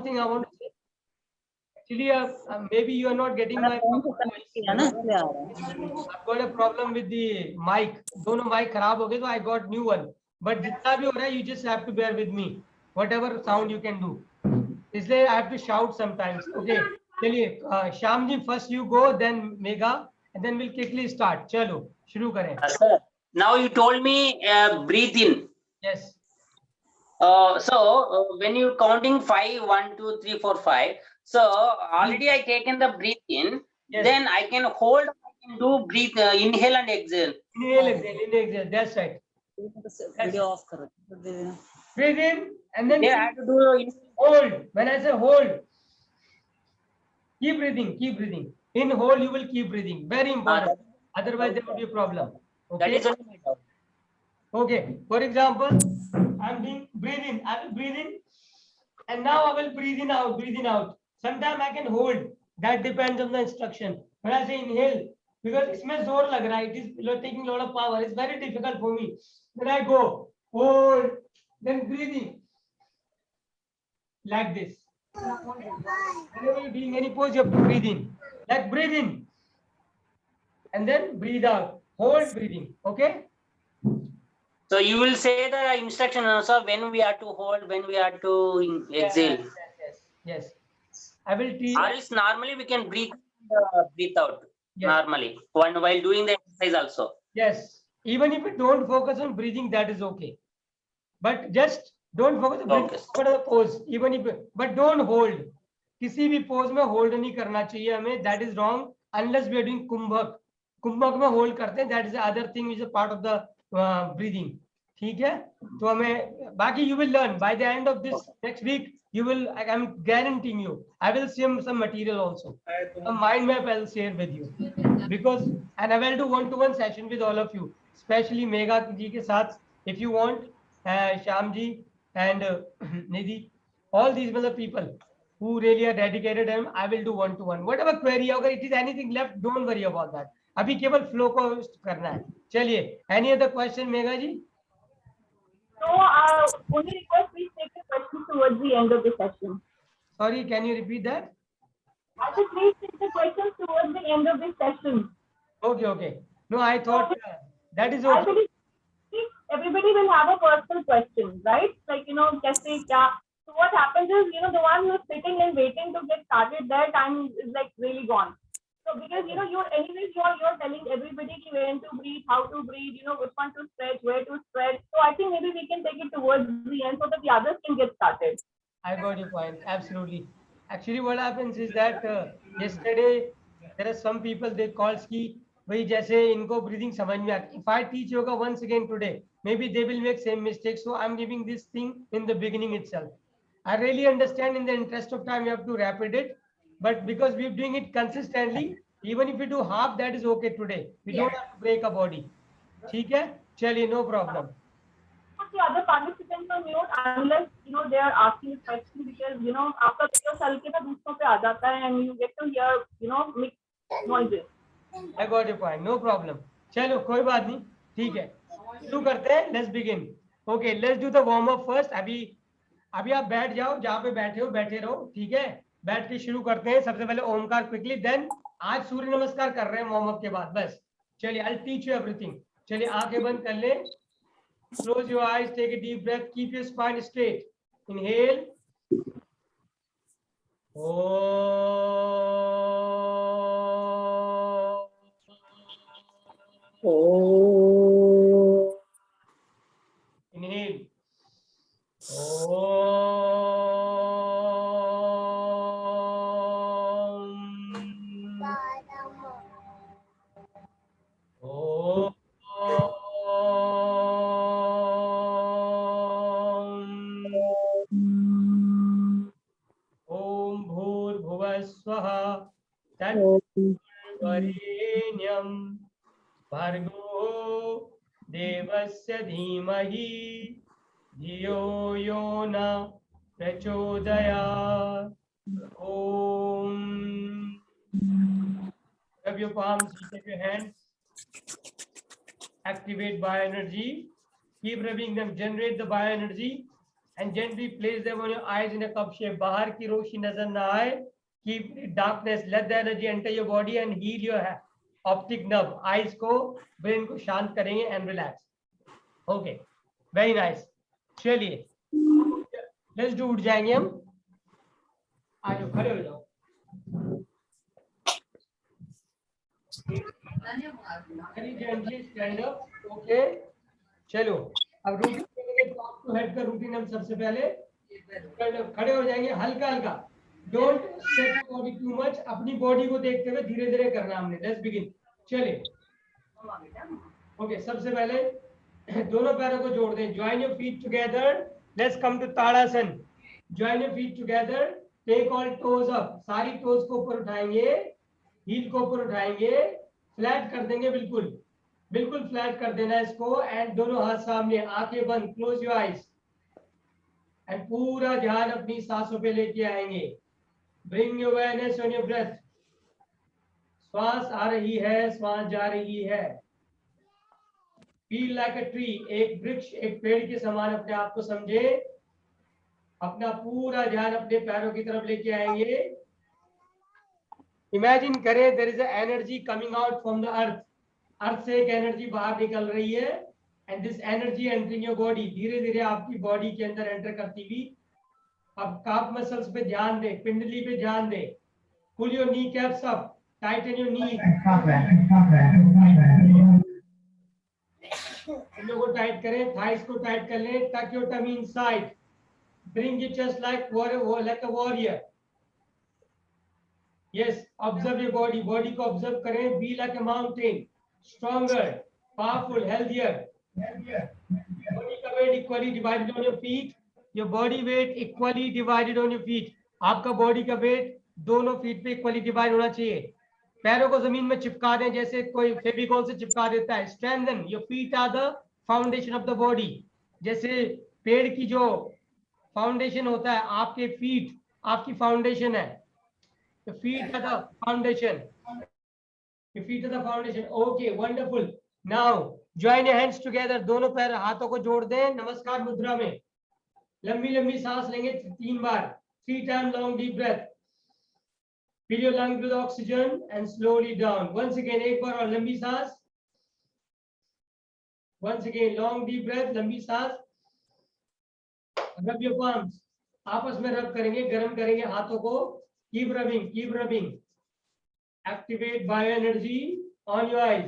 thing I want to say. Actually, maybe you are not getting my voice. I've got a problem with the mic. दोनों mic खराब हो गए तो I got new one. But जितना भी हो रहा है, you just have to bear with me. Whatever sound you can do. इसलिए I have to shout sometimes. Okay. चलिए Shyam ji first you go, then Megha, and then we'll quickly start. चलो शुरू करें. Sir, now you told me breathe in. Yes. So when you counting 5, 1, 2, 3, 4, 5. So already I taken the breathe in. Yes. Then I can hold. I can do breathe, inhale and exhale. Inhale, exhale, inhale, exhale. That's right. Video off करो. Breathe in and then There I have to do hold. When I say hold, keep breathing, keep breathing. In hold, you will keep breathing. Very important. Otherwise, there would be a problem. that Okay. is only my doubt. Okay. For example, I'm being breathe in. I will breathe in, and now I will breathe in out. Breathing out. Sometimes I can hold. That depends on the instruction. When I say inhale, because इसमें जोर लग रहा है, it is taking a lot of power. It's very difficult for me. Then I go hold, then breathing like this. Whenever you're doing any pose, you have to breathe in. Like breathe in, and then breathe out. Hold breathing. Okay. So you will say the instruction also when we are to hold, when we are to exhale. Yes. I will teach. Or else normally we can breathe out. Yes. Normally while doing the exercise also. Yes. Even if you don't focus on breathing, that is okay. But just don't focus on breathing. Focus on the pose. Even if, but don't hold. किसी भी pose में hold नहीं करना चाहिए हमें. That is wrong. Unless we are doing कुंभक. कुंभक में hold करते हैं. That is the other thing which is a part of the breathing. ठीक है? तो हमें बाकी you will learn by the end of this next week. You will. I'm guaranteeing you. I will share some material also. A mind map I will share with you. Because and I will do one-to-one session with all of you, especially Megha ji के साथ. If you want, Shyam ji and Nidhi, all these other people who really are dedicated, and I will do one-to-one. Whatever query, अगर it is anything left, don't worry about that. अभी केवल flow को करना है. चलिए. Any other question, Megha ji? So, only request please take the questions towards the end of the session. Sorry, can you repeat that? I said please take the questions towards the end of this session. Okay. No, I thought that is I okay. believe everybody will have a personal question, right? Like, कैसे क्या. So what happens is, the one who's sitting and waiting to get started, their time is like really gone. So because, you're telling everybody when to breathe, how to breathe, which one to stretch, where to stretch. So I think maybe we can take it towards the end so that the others can get started. I got your point. Absolutely. Actually, what happens is that yesterday there are some people they call ski. वही जैसे इनको breathing समझ में आती. If I teach yoga once again today, maybe they will make same mistakes. So I'm giving this thing in the beginning itself. I really understand in the interest of time you have to rapid it, but because we're doing it consistently, even if we do half, that is okay today. We don't have to break a body. ठीक है? चलिए, no problem. Put the other participants on mute unless they are asking a question, because after video चल के ना दूसरों पे आ जाता है and you get to hear mixed noises. I got your point. No problem. चलो कोई बात नहीं. ठीक है. शुरू करते हैं. Let's begin. Okay, let's do the warm up first. अभी आप बैठ जाओ, जहाँ पे बैठे हो बैठे रहो. ठीक है? बैठ के शुरू करते हैं. सबसे पहले ओमकार क्विकली, देन आज सूर्य नमस्कार कर रहे हैं वार्म अप के बाद. बस चलिए, I'll teach you everything. चलिए आंखें बंद कर ले. Close your eyes, take a deep breath, keep your spine straight. Inhale. Inhale. Om Bhurbhuvah Swaha Tatvarenyam Bhargo Devasya Dhimahi Dhiyo Yona Prachodayat. Om. Rub your palms, take your hands. Activate bioenergy. Keep rubbing them, generate the bioenergy. and gently place them on your eyes in a cup shape. बाहर की रोशनी नजर ना आए. Keep darkness. Let the energy enter your body and heal your optic nerve. Eyes को, brain को शांत करेंगे and relax. Okay, very nice. चलिए, let's do. उठ जाएंगे हम. आ जाओ, खड़े हो जाओ. Very gently stand up. Okay. चलो, अब रूटीन करेंगे. टॉप टू हेड का रूटीन हम सबसे पहले खड़े हो जाएंगे. हल्का हल्का. Don't stretch your body too much. अपनी बॉडी को देखते हुए धीरे धीरे करना हमने. Let's begin. चलिए. ओके, सबसे पहले दोनों पैरों को जोड़ दें. Join your feet together. Let's come to tadasana. Join your feet together. Take all toes up. सारी टोज को ऊपर उठाएंगे. हील को ऊपर उठाएंगे. फ्लैट कर देंगे. बिल्कुल बिल्कुल फ्लैट कर देना इसको. एंड दोनों हाथ सामने. आंखें बंद. Close your eyes. एंड पूरा ध्यान अपनी सांसों पे लेके आएंगे. Bring your awareness on your breath. श्वास आ रही है, श्वास जा रही है. Feel like a tree. एक वृक्ष, एक पेड़ के समान अपने आप को समझे. अपना पूरा ध्यान अपने पैरों की तरफ लेके आएंगे. इमेजिन करें there is a energy coming out from the earth. Earth से एक एनर्जी बाहर निकल रही है. And this energy entering your body. धीरे धीरे आपकी बॉडी के अंदर एंटर करती हुई. अब काफ मसल्स पे ध्यान दें, पिंडली पे ध्यान दें. Pull your kneecaps up. Tighten your knee. इन लोगों को टाइट करें. थाइस को टाइट कर लें. Tuck your tummy inside. Bring your chest like a warrior. Yes, observe your body. Body को observe करें. Be like a mountain, stronger, powerful, healthier. Body का weight equally divided on your feet. Your body weight equally divided on your feet. आपका body का weight दोनों feet पे equally divide होना चाहिए. पैरों को जमीन में चिपका दें जैसे कोई फेविकॉल से चिपका देता है. Strengthen. Your feet are the foundation of the body. जैसे पेड़ की जो फाउंडेशन होता है, आपके feet आपकी फाउंडेशन है. The feet are the foundation. The feet are the foundation. Okay, wonderful. Now, join your hands together. दोनों पैर हाथों को जोड़ दें. नमस्कार मुद्रा में. लंबी लंबी सांस लेंगे 3 बार. 3 times long deep breath. Fill your lungs with oxygen and slowly down. Once again, एक बार और लंबी सांस. Once again, long deep breath. लंबी सांस. Rub your palms. आपस में रब करेंगे, गर्म करेंगे हाथों को. Keep rubbing, keep rubbing. Activate bioenergy on your eyes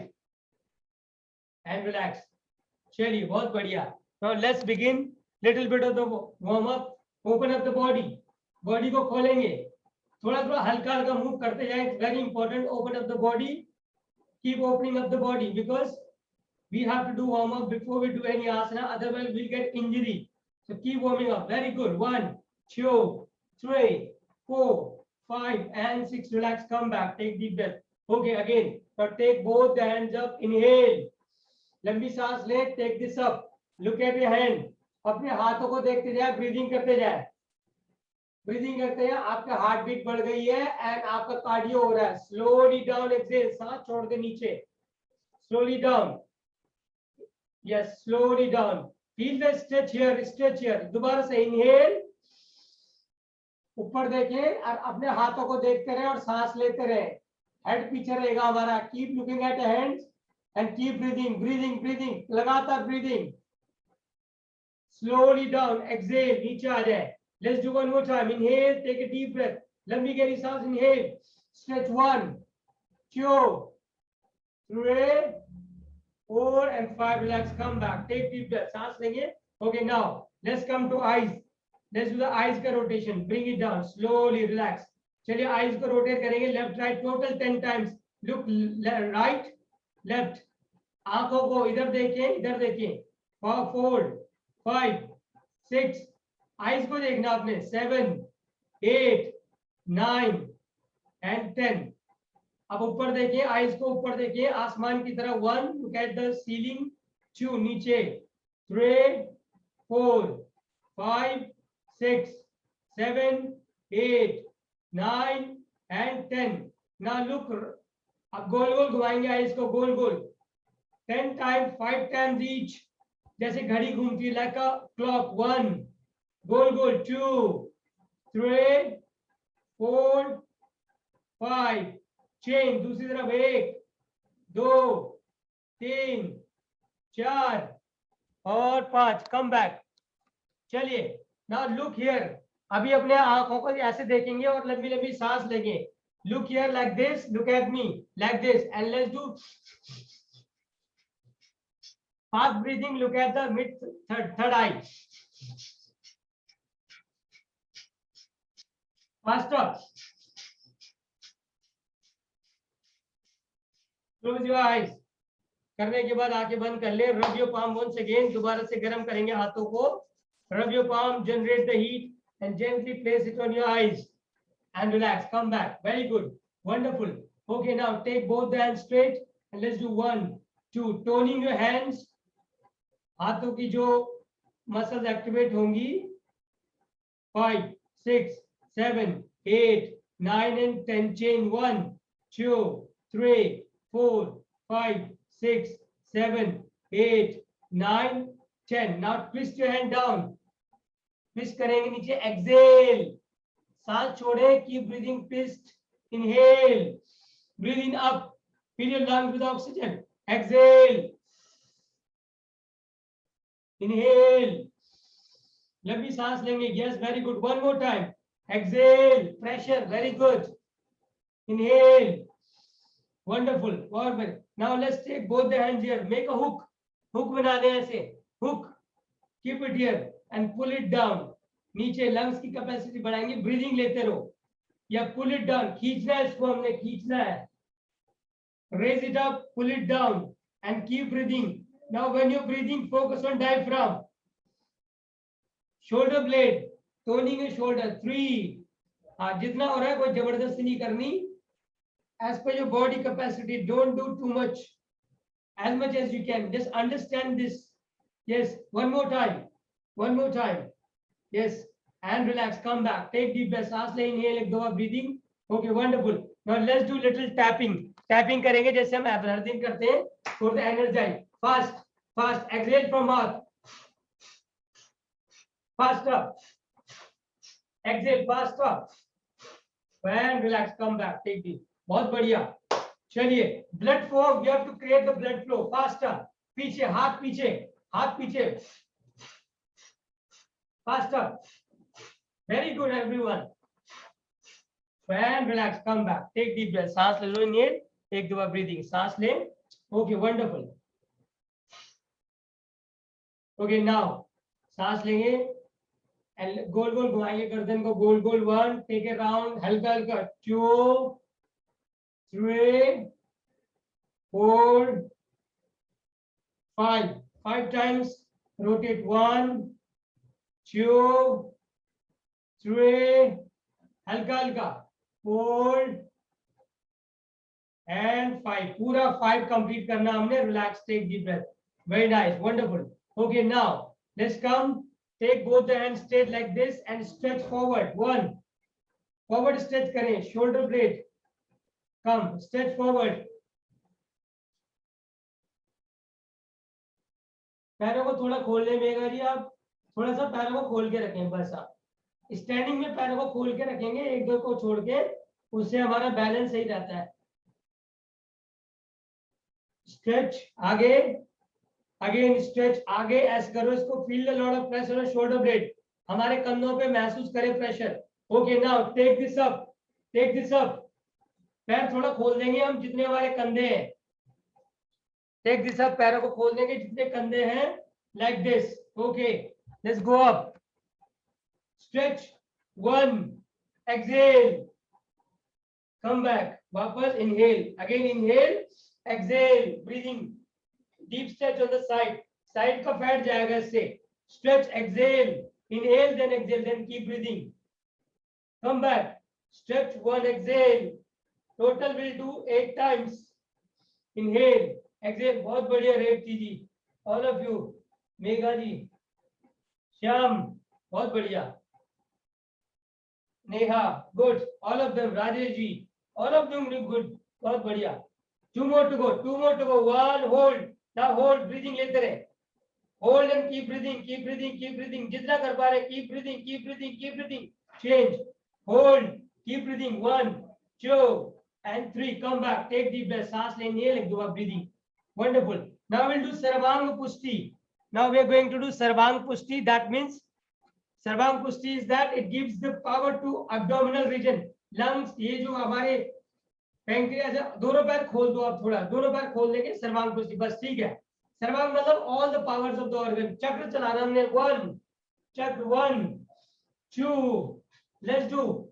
and relax. चलिए, बहुत बढ़िया. Now let's begin. Little bit of the warm up. Open up the body. Body को खोलेंगे. थोड़ा थोड़ा हल्का हल्का मूव करते जाएं. It's very important. Open up the body. Keep opening up the body because we have to do warm up before we do any asana. Otherwise, we'll get injury. So keep warming up. Very good. 1, 2, 3, 4, 5 and 6. Relax. Come back. Take deep breath. Okay, again. Now take both the hands up. Inhale. लंबी सांस ले. Take this up. Look at your hand. अपने हाथों को देखते जाए. Breathing करते जाए. ब्रीदिंग करते हैं. आपका हार्ट बीट बढ़ गई है एंड आपका कार्डियो हो रहा है. Slowly down. Exhale. सांस छोड़ के नीचे. Slowly down. Yes, slowly down. Feel the stretch here. Stretch here. दोबारा से inhale. ऊपर देखें और अपने हाथों को देखते रहे और सांस लेते रहे. हेड पीछे रहेगा हमारा. Keep looking at hands and keep breathing. Breathing breathing लगातार ब्रीदिंग. Slowly down. एक्सहेल. नीचे आ जाए. Let's do one more time. Inhale. Take a deep breath. लंबी गहरी सांस. Inhale. Stretch 1, 2, 3, 4 and 5. Relax. Come back. Take deep breath. सांस लेंगे. Okay, now let's come to eyes. Let's do the eyes का rotation. Bring it down. Slowly relax. चलिए eyes को rotate करेंगे. Left right total 10 times. Look right, left. आंखों को इधर देखें, इधर देखें. 4, 5, 6. eyes को देखना आपने. 7, 8, 9 and 10. अब ऊपर देखिए. eyes को ऊपर देखिए आसमान की तरफ. 1, look at the ceiling. 2, नीचे. 3, 4, 5, 6, 7, 8, 9 and 10. Now look. अब गोल गोल घुमाएंगे आइस को. गोल गोल 10 times, 5 times each. जैसे घड़ी घूमती है. like a clock. 1, goal goal 2 3 4 5 chain दूसरी तरफ 1 2 3 4 और 5 कम बैक चलिए नाउ लुक हियर अभी अपने आंखों को ऐसे देखेंगे और लंबी लंबी सांस लेंगे look here like this look at me like this and let's do fast breathing look at the mid third eye faster close your eyes करने के बाद आंखें बंद कर ले rub your palm once again दोबारा से गर्म करेंगे हाथों को rub your palm generate the heat and gently place it on your eyes and relax come back very good wonderful okay now take both the hands straight and let's do 1 2 toning your hands हाथों की जो muscles activate होंगी 5 6 7 8 9 and 10 chain 1 2 3 4 5 6 7 8 9 10 now twist your hand down twist करेंगे नीचे exhale सांस छोड़े keep breathing twist inhale breathe in up fill your lungs with oxygen exhale inhale लंबी सांस लेंगे yes very good one more time exhale pressure very good inhale wonderful बहुत now let's take both the hands here make a hook बना दें ऐसे hook keep it here and pull it down नीचे lungs की capacity बढ़ाएंगे breathing लेते रहो या pull it down खींचना है इसको हमने खींचना है raise it up pull it down and keep breathing now when you're breathing focus on diaphragm shoulder blade toning your shoulder 3 हाँ जितना हो रहा है कोई जबरदस्ती नहीं करनी as per your body capacity don't do too much as you can just understand this yes one more time yes and relax come back take deep breath सांस ले inhale एक दो बार breathing okay wonderful now let's do little tapping करेंगे जैसे हम हर दिन करते हैं for the energize fast exhale from mouth faster exhale faster and relax come back take deep बहुत बढ़िया चलिए blood flow you have to create the blood flow faster पीछे हाथ पीछे faster very good everyone and relax come back take deep breath सांस ले लो inhale एक दो बार breathing सांस ले okay wonderful okay now सांस लेंगे and गोल गोल घुमाएंगे गर्दन को गोल गोल 1 take a round हल्का 2 3 4 5 times rotate 1 2 3 हल्का 4 and 5 पूरा 5 कंप्लीट करना हमने relax take deep breath very nice wonderful okay now let's come take both the hands straight like this and stretch forward 1 forward stretch करें shoulder blade come stretch forward पैरों को थोड़ा खोलने mega जी आप थोड़ा सा पैरों को खोल के रखें बस आप स्टैंडिंग में पैरों को खोल के रखेंगे एक दो को छोड़ के उससे हमारा बैलेंस सही रहता है स्ट्रेच आगे अगेन स्ट्रेच आगे ऐसे करो इसको feel the lot of pressure on shoulder blade हमारे कंधों पे महसूस करें pressure okay now take this up पैर थोड़ा खोल देंगे हम जितने हमारे कंधे हैं टेक दिस अप पैरों को खोल देंगे जितने कंधे हैं like this okay let's go up stretch 1 exhale come back वापस inhale again inhale exhale breathing deep stretch on the side का फैट जाएगा इससे stretch exhale inhale then exhale then keep breathing come back stretch 1 exhale total will do 8 times inhale exhale बहुत बढ़िया रेवती जी all of you Megha जी श्याम बहुत बढ़िया Neha good all of them Rajesh ji all of them good बहुत बढ़िया two more to go 1 hold now hold breathing लेते रहे hold and keep breathing, keep breathing, keep breathing, जितना कर पा रहे keep breathing, keep breathing, keep breathing, change, hold, keep breathing, 1 2 and 3, come back, take deep breath, सांस लेनी है, एक दो बार breathing, wonderful. Now we'll do सर्वांग पुष्टि. Now we are going to do सर्वांग पुष्टि. That means सर्वांग पुष्टि is that it gives the power to abdominal region, lungs. ये जो हमारे पैंक्रियाज है, दोनों पैर खोल दो आप, थोड़ा दोनों पैर खोल देंगे, सर्वांग पुष्टि, बस ठीक है. सर्वांग मतलब all the powers of the organ. चक्र चलाना हमने, 1 चक्र, 1 2, let's do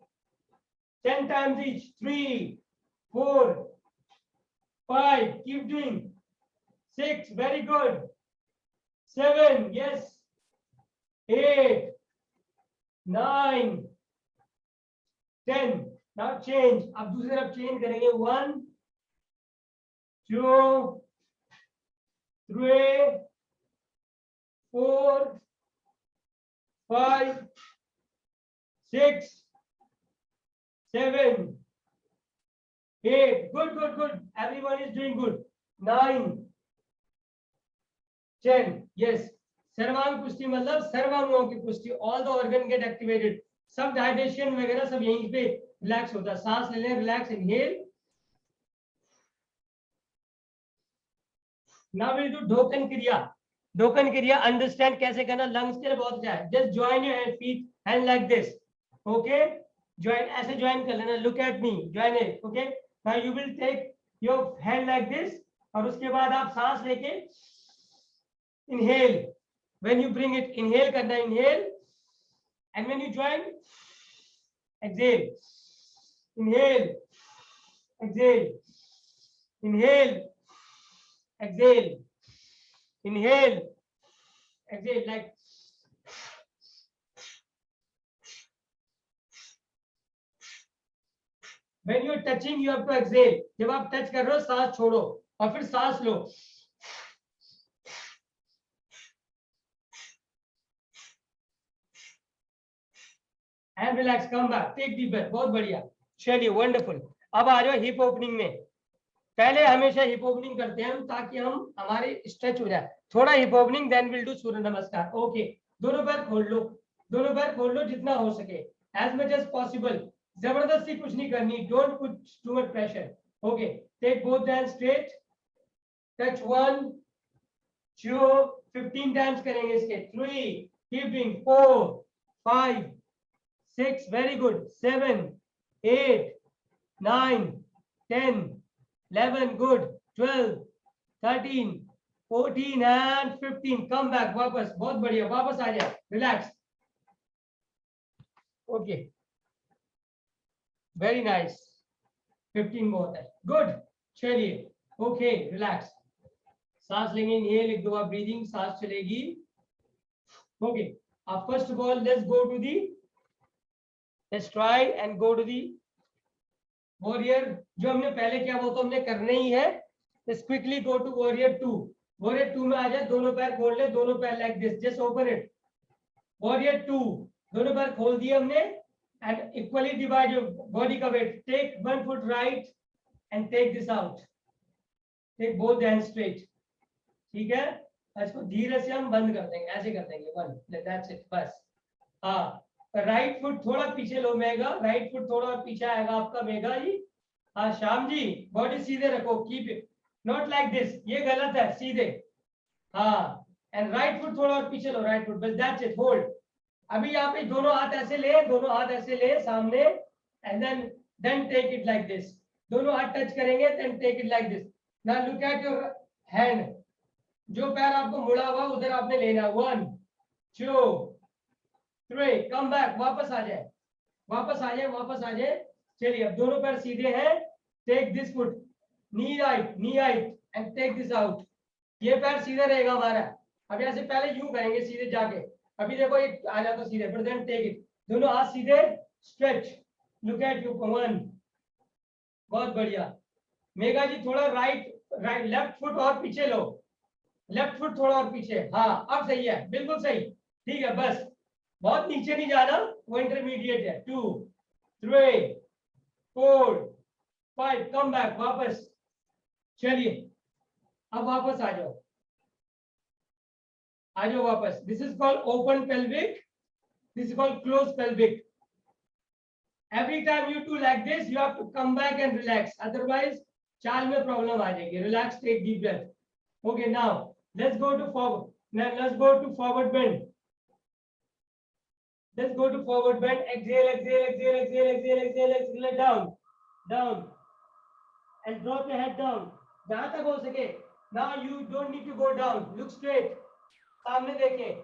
10 times each, 3 4 5, keep doing, 6, very good, 7, yes, 8 9 10. Now change, अब दूसरी तरफ चेंज करेंगे, 1 2 3 4 5 6 7 8, good good good, everyone is doing good, 9 10, yes. सर्वांग पुष्टि मतलब सर्वांगों की पुष्टि, all the organ gate activated, सब डाइजेशन वगैरह सब यहीं पे रिलैक्स होता है. सांस ले लें, relax, inhale. Now will do ढोकन क्रिया. ढोकन क्रिया अंडरस्टैंड कैसे करना, लंग्स के लिए बहुत अच्छा है. Just join your hand, feet hand like this, okay. Join, ऐसे ज्वाइन कर लेना, look at me, join it, okay. Now you will take your hand like this, और उसके बाद आप सांस लेके inhale. When you bring it, inhale करना, inhale, and when you join, exhale, inhale, exhale, inhale, exhale, inhale, exhale, like. When you are touching, you have to exhale. जब आप touch कर रहे हो, सांस छोड़ो और फिर सांस लो. And relax, come back, take deep breath, बहुत बढ़िया. चलिए, वंडरफुल. अब आ जाओ हिप ओपनिंग में. पहले हमेशा हिप ओपनिंग करते हैं हम, ताकि हम हमारे स्ट्रेच हो जाए. थोड़ा hip opening, then will do Surya Namaskar. Okay, दोनों पैर खोल लो, दोनों पैर खोल लो जितना हो सके, एज मच एज पॉसिबल. जबरदस्ती कुछ नहीं करनी, don't put too much pressure. Okay, take both hands straight, touch 1 2, 15 times करेंगे इसके, 3, keep doing, 4 5 6, very good, 7 8 9 10 11, good, 12 13 14 and 15. Come back, वापस, बहुत बढ़िया, वापस आ जाए, रिलैक्स. Okay, very nice. 15 बहुत है, गुड. चलिए, ओके, रिलैक्स. सांस लेंगे, इनहेल, एक दो बार ब्रीदिंग, सांस चलेगी. ओके, अब first of all let's go to the, let's try and go to the warrior. जो हमने पहले किया वो तो हमने करना ही है. let's quickly go to warrior 2. warrior 2 में आ जाए, दोनों पैर खोल ले, दोनों पैर like this, just open it. warrior 2, दोनों पैर खोल दिए हमने, and equally divide your body का weight. take 1 foot right and take this out. take both hands straight. ठीक है, इसको धीरे से हम बंद कर देंगे, ऐसे कर देंगे, 1, that's it, बस. हाँ, राइट फुट थोड़ा पीछे लो मेगा, राइट फुट थोड़ा और पीछे आएगा आपका मेगा जी. हाँ श्याम जी, बॉडी सीधे रखो, keep it not like this, ये गलत है, सीधे. हाँ, एंड राइट फुट थोड़ा और पीछे लो, राइट फुट, बस दैट्स इट, होल्ड. अभी यहाँ पे दोनों हाथ ऐसे ले, दोनों हाथ ऐसे ले सामने, and then take it like this. दोनों हाथ टच करेंगे, then take it like this. Now look at your hand, जो पैर आपको मुड़ा हुआ उधर आपने लेना. 1 2 3, कम बैक, वापस आ जाए, वापस आ जाए, वापस आ जाए. चलिए, अब दोनों पैर सीधे हैं. Take this foot, knee right and take this out. ये पैर सीधे रहेगा हमारा. अब ऐसे पहले यूं करेंगे सीधे जाके, अभी देखो एक आ जाता सीधे, फिर देन टेक इट. दोनों हाथ सीधे, स्ट्रेच, लुक एट यू, 1, बहुत बढ़िया. मेगा जी थोड़ा राइट लेफ्ट फुट और पीछे लो, लेफ्ट फुट थोड़ा और पीछे. हाँ, अब सही है, बिल्कुल सही, ठीक है. बस बहुत नीचे नहीं जाना, वो इंटरमीडिएट है. 2 3 4 5, कम बैक, वापस. चलिए, अब वापस आ जाओ. आ जाओ वापस. This is called open pelvic. This is called closed pelvic. Every time you do like this, you have to come back and relax. Otherwise, चाल में problem आ जाएगी. Relax, take deep breath. Okay, now let's go to forward. Now let's go to forward bend. Let's go to forward bend. Exhale, exhale, exhale, exhale, exhale, exhale, exhale, down, down, and drop your head down. जहाँ तक हो सके. Now you don't need to go down. Look straight. सामने देखें.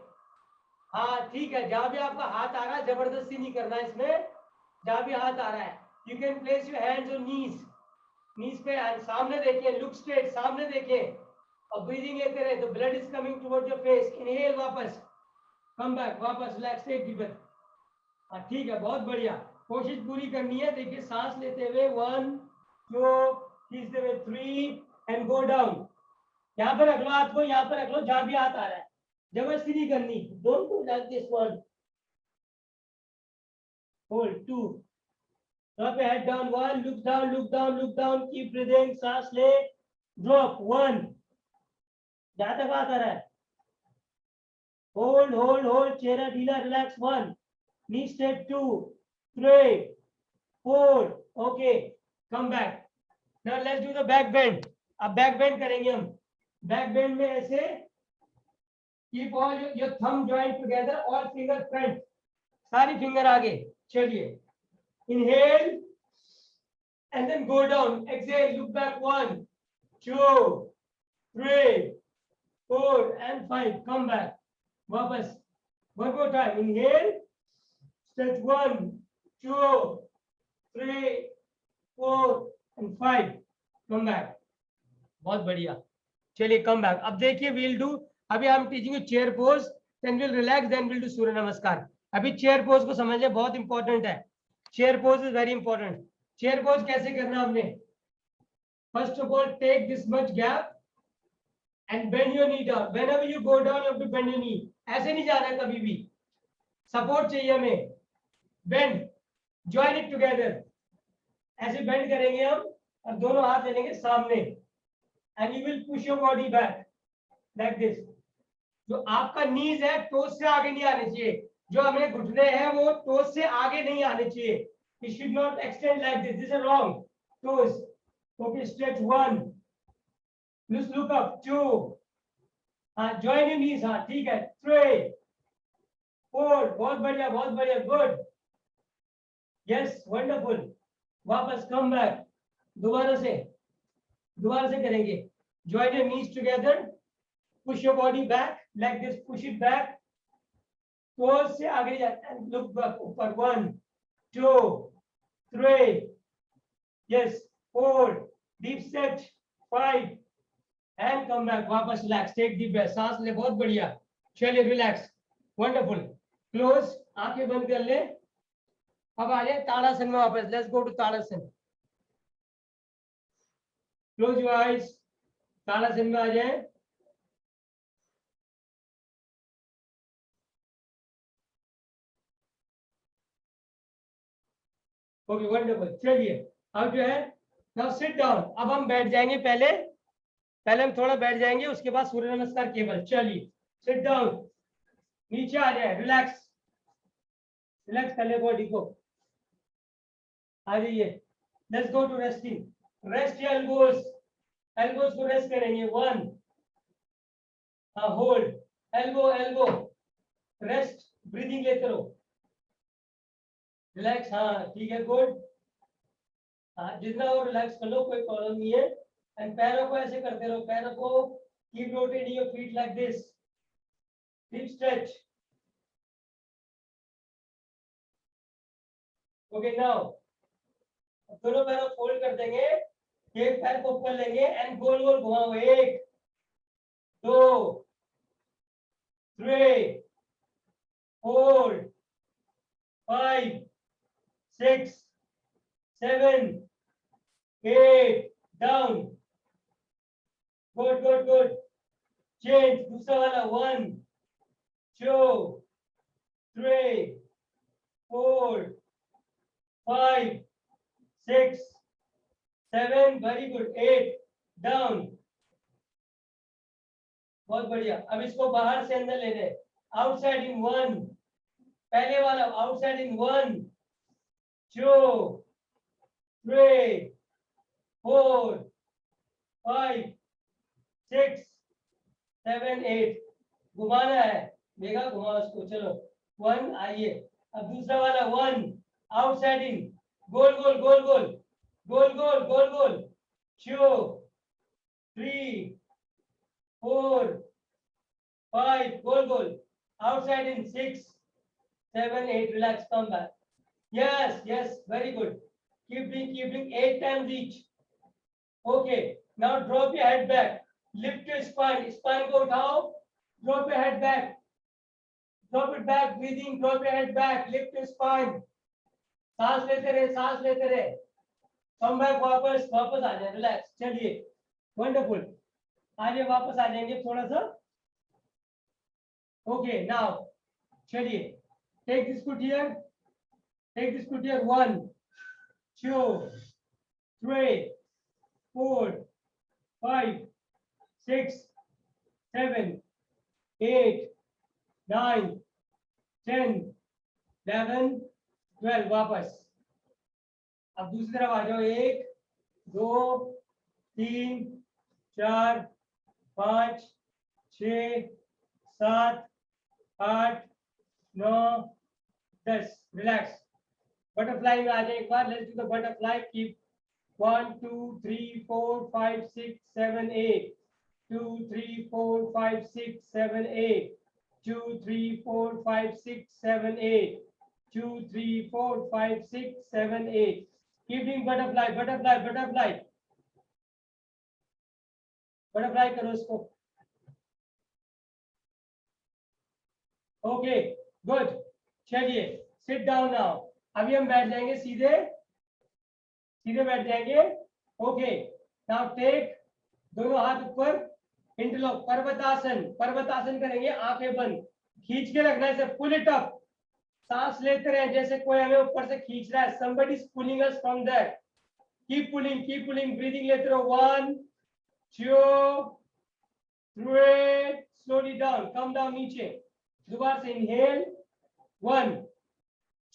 हाँ ठीक है. जहाँ भी आपका हाथ आ रहा है जबरदस्ती नहीं करना है इसमें. जहाँ भी हाथ आ रहा है. You can place your hands on knees. Knees पे सामने देखें. Look straight. सामने देखें. और breathing लेते रहे. The blood is coming towards your face. Inhale वापस. Come back. वापस relax. Take deep breath. हाँ ठीक है. बहुत बढ़िया. कोशिश पूरी करनी है. देखिए सांस लेते हुए 1 2 खींचते हुए 3 and go down. यहाँ पर रख लो हाथ को. यहाँ पर रख लो जहाँ भी हाथ आ रहा है. जबरदस्ती नहीं करनी. Don't do like this one. Hold 2. Drop your head down. 1. Look down. Look down. Look down. Keep breathing. सांस ले. Drop 1. जहाँ तक हाथ आ रहा है. Hold, hold, hold. चेहरा ढीला. Relax 1. Knee straight 2, 3, 4. Okay. Come back. Now let's do the back bend. अब back bend करेंगे हम. Back bend में ऐसे. Keep all your thumb joint together. All fingers front. सारी finger आगे. चलिए. Inhale. And then go down. Exhale. Look back 1, 2, 3, 4, and 5. Come back. वापस. One more time. Inhale. Stretch 1, 2, 3, 4, and 5. Come back. बहुत बढ़िया. चलिए come back. अब देखिए we'll do. अभी हम teaching you chair pose. Then we'll relax. Then we'll do सूर्य नमस्कार. अभी chair pose को समझिए. बहुत important है. Chair pose is very important. Chair pose कैसे करना हमने? First of all, take this much gap and bend your knee down. Whenever you go down, you have to bend your knee. ऐसे नहीं जाना कभी भी. Support चाहिए हमें. Bend. Join it together. ऐसे bend करेंगे हम और दोनों हाथ ले लेंगे सामने. And you will push your body back like this. जो आपका knees है toes से आगे नहीं आने चाहिए. जो हमने घुटने हैं वो toes से आगे नहीं आने चाहिए. It should not extend like this. This is wrong. Toes. Okay, stretch 1. Just look up. 2. Join your knees. हाँ ठीक है. 3, 4. बहुत बढ़िया. बहुत बढ़िया. Good. Yes, wonderful. वापस come back. दोबारा से करेंगे. Join your knees together. Push your body back like this. Push it back. Toes से आगे जाते हैं. Look back. ऊपर 1, 2, 3. Yes, 4. Deep stretch 5. And come back. वापस relax. Take deep breath. सांस ले. बहुत बढ़िया. चलिए relax. Wonderful. Close. आंखें बंद कर ले. अब आ जाए ताड़ासन में वापस. Let's go to Tadasana. Close your eyes. Tadasana में आ जाए. Okay wonderful. चलिए अब जो है नाउ सिट डाउन. अब हम बैठ जाएंगे. पहले हम थोड़ा बैठ जाएंगे. उसके बाद सूर्य नमस्कार केवल. चलिए सिट डाउन. नीचे आ जाए. रिलैक्स कर ले बॉडी को. आ जाइए. Let's go to resting. Rest your elbows को रेस्ट करेंगे. 1. होल्ड. Elbow rest. ब्रीदिंग लेते रहो. रिलैक्स. हाँ ठीक है. गुड. हाँ जितना और रिलैक्स कर लो. कोई प्रॉब्लम नहीं है. एंड पैरों को ऐसे करते रहो. पैरों को keep rotating your feet like this. Deep stretch. Okay now दोनों पैरों फोल्ड कर देंगे. एक पैर को ऊपर लेंगे एंड गोल गोल घुमाओ. 1 2 3 4 5 6 7 8. डाउन. गुड. चेंज. दूसरा वाला. 1 2 3 4 5 6 7. Very good. 8. Down. बहुत बढ़िया। अब इसको बाहर से अंदर ले रहे, आउटसाइड इन 1, पहले वाला आउटसाइड इन 1 2 3 4 5 6 7 8, घुमाना है, देखा घुमाओ उसको, चलो 1, आइए अब दूसरा वाला 1 outside in, goal goal goal goal goal goal goal goal 2 3 4 5, goal goal, outside in 6 7 8, relax, come back, yes, very good, keep doing 8 times each. Okay, now drop your head back, lift your spine को उठाओ, drop your head back, drop it back, breathing, drop your head back, lift your spine, सांस लेते रहे, come back, वापस आ जाए, relax, चलिए, wonderful, आगे वापस आ जाएंगे थोड़ा सा. Okay, now, चलिए, take this foot here, 1 2 3 4 5 6 7 8 9 10 11 12, वापस. अब दूसरी तरफ आ जाओ, 1 2 3 4 5 6 7 8 9 10, रिलैक्स. बटरफ्लाई में आ जाए एक बार, let's do the butterfly, keep 1 2 3 4 5 6 7 8 2 3 4 5 6 7 8 2 3 4 5 6 7 8 2 3 4 5 6 7 8, keep doing butterfly करो उसको. ओके गुड, चलिए सिट डाउन नाउ. अभी हम बैठ जाएंगे, सीधे बैठ जाएंगे. ओके, नाउ टेक दोनों हाथ ऊपर, इंटरलॉक, पर्वतासन करेंगे, आंखें बंद, खींच के रखना है, पुल इट अप, सांस लेते रहे जैसे कोई हमें ऊपर से खींच रहा है. somebody is pulling us from there. keep pulling, breathing लेते रहो. 1 2 3, slowly down, come down नीचे. दोबारा से इनहेल 1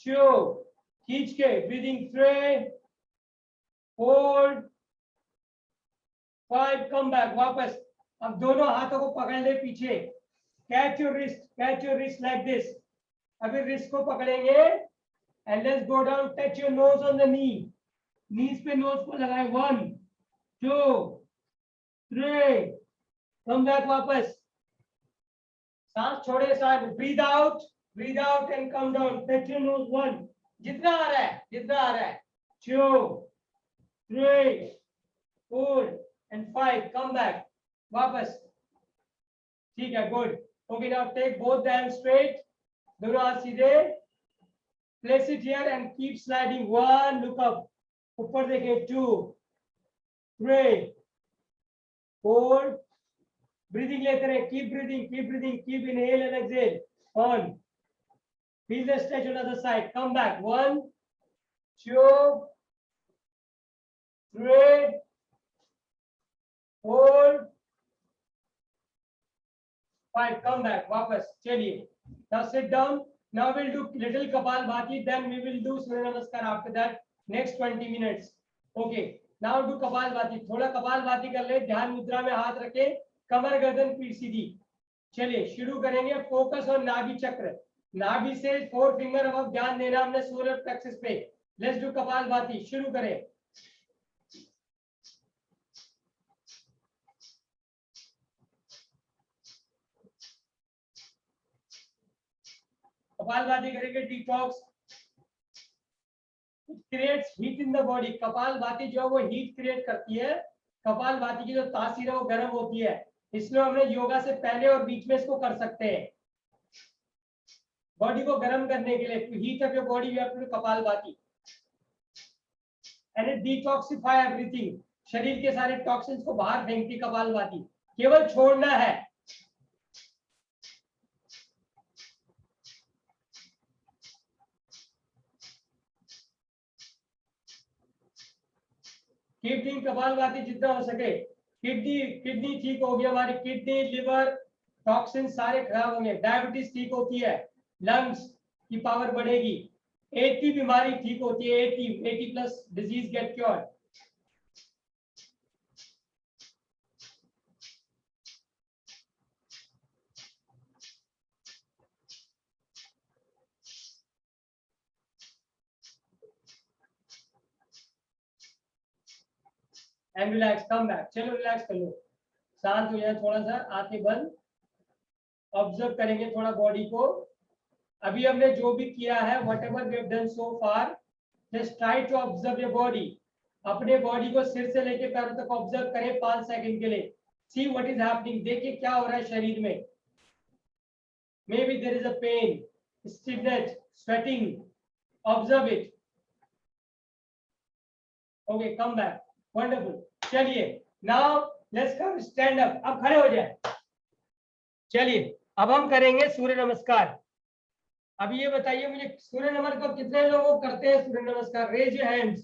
2, खींच के, ब्रीदिंग 3 4 5, कम बैक, वापस. अब दोनों हाथों को पकड़ ले पीछे, catch your wrist like this. अभी रिस्ट को पकड़ेंगे and let's go down, touch your nose on the knees पे नोज को लगाए. 1 2 3, कम बैक, वापस. सांस छोड़े, सांस, breathe out and come down, touch your nose. 1, जितना आ रहा है 2 3 4 एंड 5, कम बैक, वापस. ठीक है, good. Okay, now take both the hands straight, दोनों हाथ सीधे, place it here and keep sliding. 1, look up, ऊपर देखें. 2 3 4, ब्रीदिंग लेते रहे, keep breathing, keep inhale and exhale. On, feel the stretch on the other side, come back. 1 2 3 4 5, come back, वापस. चलिए, now sit down. Now we'll do little Kapalbhati, then we will do Surya Namaskar after that, next 20 minutes. Okay, now do Kapalbhati. थोड़ा Kapalbhati कर ले, ध्यान मुद्रा में हाथ रखे, कमर गर्दन पीठ सीधी. चलिए शुरू करेंगे. फोकस और नाभि चक्र, नाभि से 4 फिंगर अब ध्यान देना हमने सोलर प्लेक्सस पे. लेट्स डू कपालभाति, शुरू करें. कपालभाति करेंगे, detox, creates heat in the body. Kapalbhati जो है वो हीट क्रिएट करती है. कपालभाति की जो तासीर है वो गर्म होती है, इसलिए हमने योगा से पहले और बीच में इसको कर सकते हैं. बॉडी को गर्म करने के लिए, heat up your body, you have to do kapalbhati and it detoxify everything. शरीर के सारे टॉक्सिन्स को बाहर फेंकती कपालभाति, केवल छोड़ना है. कीप डूइंग कपालभाति जितना हो सके. किडनी ठीक होगी हमारी, किडनी, लिवर, टॉक्सिन सारे खराब होंगे, डायबिटीज ठीक होती है, लंग्स की पावर बढ़ेगी, 80 बीमारी ठीक होती है, 80 plus disease get cure. And relax, come back, चलो रिलैक्स कर लो, शांत हो जाए, थोड़ा सा आंखें बंद, ऑब्जर्व करेंगे थोड़ा बॉडी को। अभी हमने जो भी किया है, whatever we have done so far, just try to observe your body. अपने बॉडी को सिर से लेके पैरों तक ऑब्जर्व करें 5 सेकंड के लिए। See what is happening, देखिए क्या हो रहा है शरीर में। Maybe there is a pain, stiffness, sweating. Observe it. Okay, come back. Wonderful. चलिए, now let's come stand up. अब खड़े हो जाए। चलिए, अब हम करेंगे सूर्य नमस्कार। अब ये बताइए मुझे, सूर्य नमस्कार कितने लोग करते हैं? Surya Namaskar, raise your hands,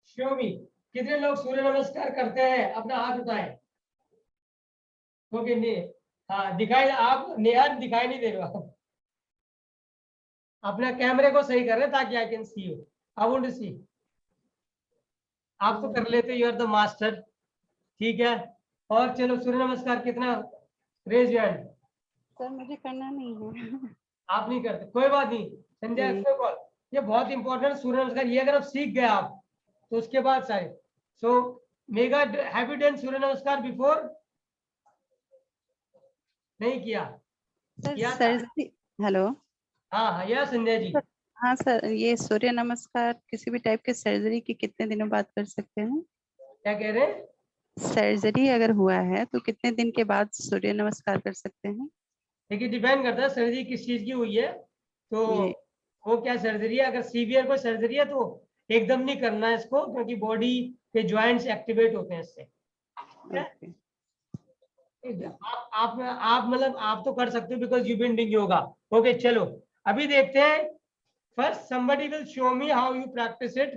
show me. कितने लोग सूर्य नमस्कार करते हैं? अपना हाथ उठाएं। ओके, हाँ दिखाई, आप नेहा दिखाई नहीं दे रहे हो, अपना कैमरे को सही कर रहे हैं ताकि I can see you. I want to see. आप तो कर लेते, यू आर द मास्टर, ठीक है। और चलो, सूर्य नमस्कार कितना? Raise your hand. सर मुझे करना नहीं है। आप नहीं करते, कोई बात नहीं संजय, ये बहुत इंपॉर्टेंट सूर्य नमस्कार, ये अगर आप सीख गए आप तो उसके बाद सारे। सो मेगा, हैव यू डन सूर्य नमस्कार बिफोर? नहीं किया? Sir hello. हाँ हाँ, या संजय जी। हाँ सर, ये सूर्य नमस्कार किसी भी टाइप के सर्जरी के कितने दिनों बाद कर सकते हैं? क्या कह रहे हैं? सर्जरी अगर हुआ है तो कितने दिन के बाद सूर्य नमस्कार कर सकते हैं? देखिए, डिपेंड करता है सर्जरी किस चीज की हुई है, तो जी। वो क्या सर्जरी है। अगर सीवियर कोई सर्जरी है तो एकदम नहीं करना है इसको, क्योंकि बॉडी के ज्वाइंट्स एक्टिवेट होते हैं इससे। ओके। आप मतलब आप तो कर सकते हो because you been doing yoga. Okay, चलो अभी देखते हैं। First somebody will show me how you practice it.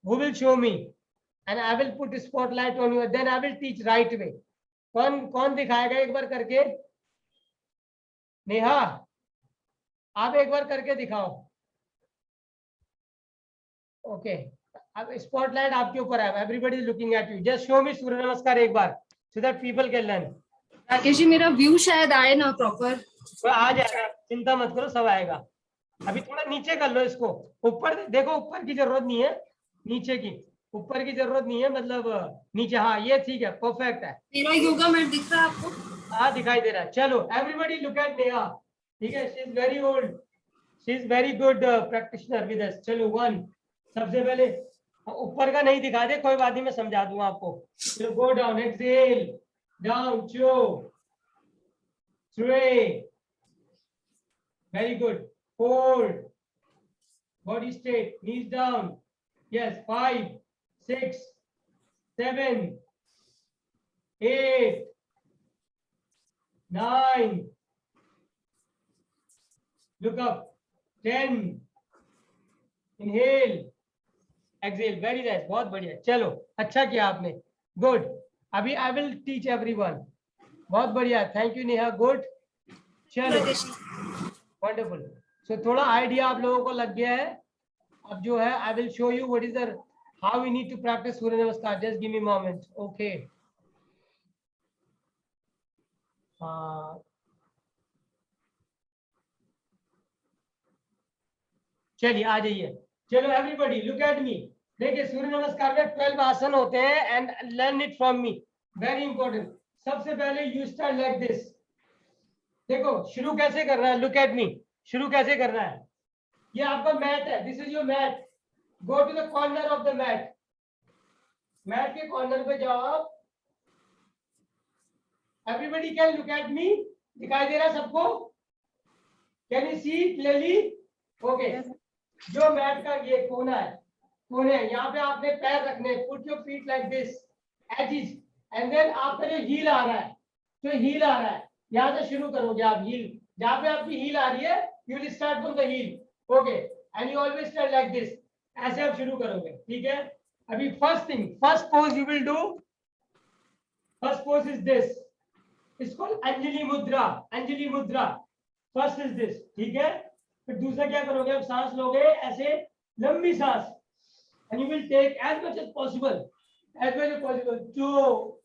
Who will show me? And I will put spotlight on you. Then I will teach right way. कौन दिखाएगा एक बार करके? नेहा, आप एक बार करके दिखाओ। ओके, अब स्पॉटलाइट आपके ऊपर है, everybody is looking at you. Just show me Surya Namaskar एक बार, so that people can learn. Rakesh ji, मेरा व्यू शायद आए ना प्रॉपर। तो आ जाएगा, चिंता मत करो, सब आएगा। अभी थोड़ा नीचे कर लो इसको, ऊपर देखो, ऊपर की जरूरत नहीं है, नीचे की, ऊपर की जरूरत नहीं है, मतलब नीचे। हाँ, ये ठीक है, परफेक्ट है। मेरा योगा मैट दिख रहा है आपको? हाँ, दिखाई दे रहा है। चलो एवरीबॉडी लुक एट नेहा, ठीक है। She is very old, she is very good practitioner with us. चलो, वन, सबसे पहले ऊपर का नहीं दिखा दे, कोई बात नहीं, मैं समझा दूंगा आपको। चलो, go down, exhale down, 2 3, very good, 4, body straight, knees down, yes, 5 6 7 8 9, look up, 10, inhale, exhale, very nice, बहुत बढ़िया। चलो, अच्छा किया आपने, गुड। अभी आई विल टीच एवरीवन। बहुत बढ़िया, थैंक यू नेहा, गुड। चलो, वंडरफुल। सो थोड़ा आइडिया आप लोगों को लग गया है। अब जो है, I will show you what is the how we need to practise Surya Namaskar. Just give me moment, okay. चलिए, आ जाइए। चलो एवरीबॉडी लुक एट मी। देखिए, सूर्य नमस्कार में 12 आसन होते हैं, and learn it from me, very important. सबसे पहले यू स्टार्ट लाइक दिस। देखो शुरू कैसे करना है, लुक एट मी। शुरू कैसे करना है? ये आपका मैट है, this is your mat. Go to the corner of the mat. Mat के कॉर्नर पे जाओ आप। Everybody can look at me, दिखाई दे रहा है सबको? Can you see clearly? Okay, जो मैट का ये कोना है, कोने, यहाँ पे आपने पैर रखने, put your feet like this, edges, and then आपका जो हील आ रहा है, जो हील आ रहा है, यहाँ से शुरू करोगे आप। हील, जहाँ पे आपकी हील आ रही है, you will start from the heel, okay, and you always start like this. ऐसे आप शुरू करोगे, ठीक है। अभी first thing, first pose you will do, first pose is this. It's called Anjali Mudra. Anjali मुद्रा. First is this. ठीक है. फिर दूसरा क्या करोगे? आप सांस लोगे ऐसे लंबी सांस. And you will take as much as possible. As much as possible. 2.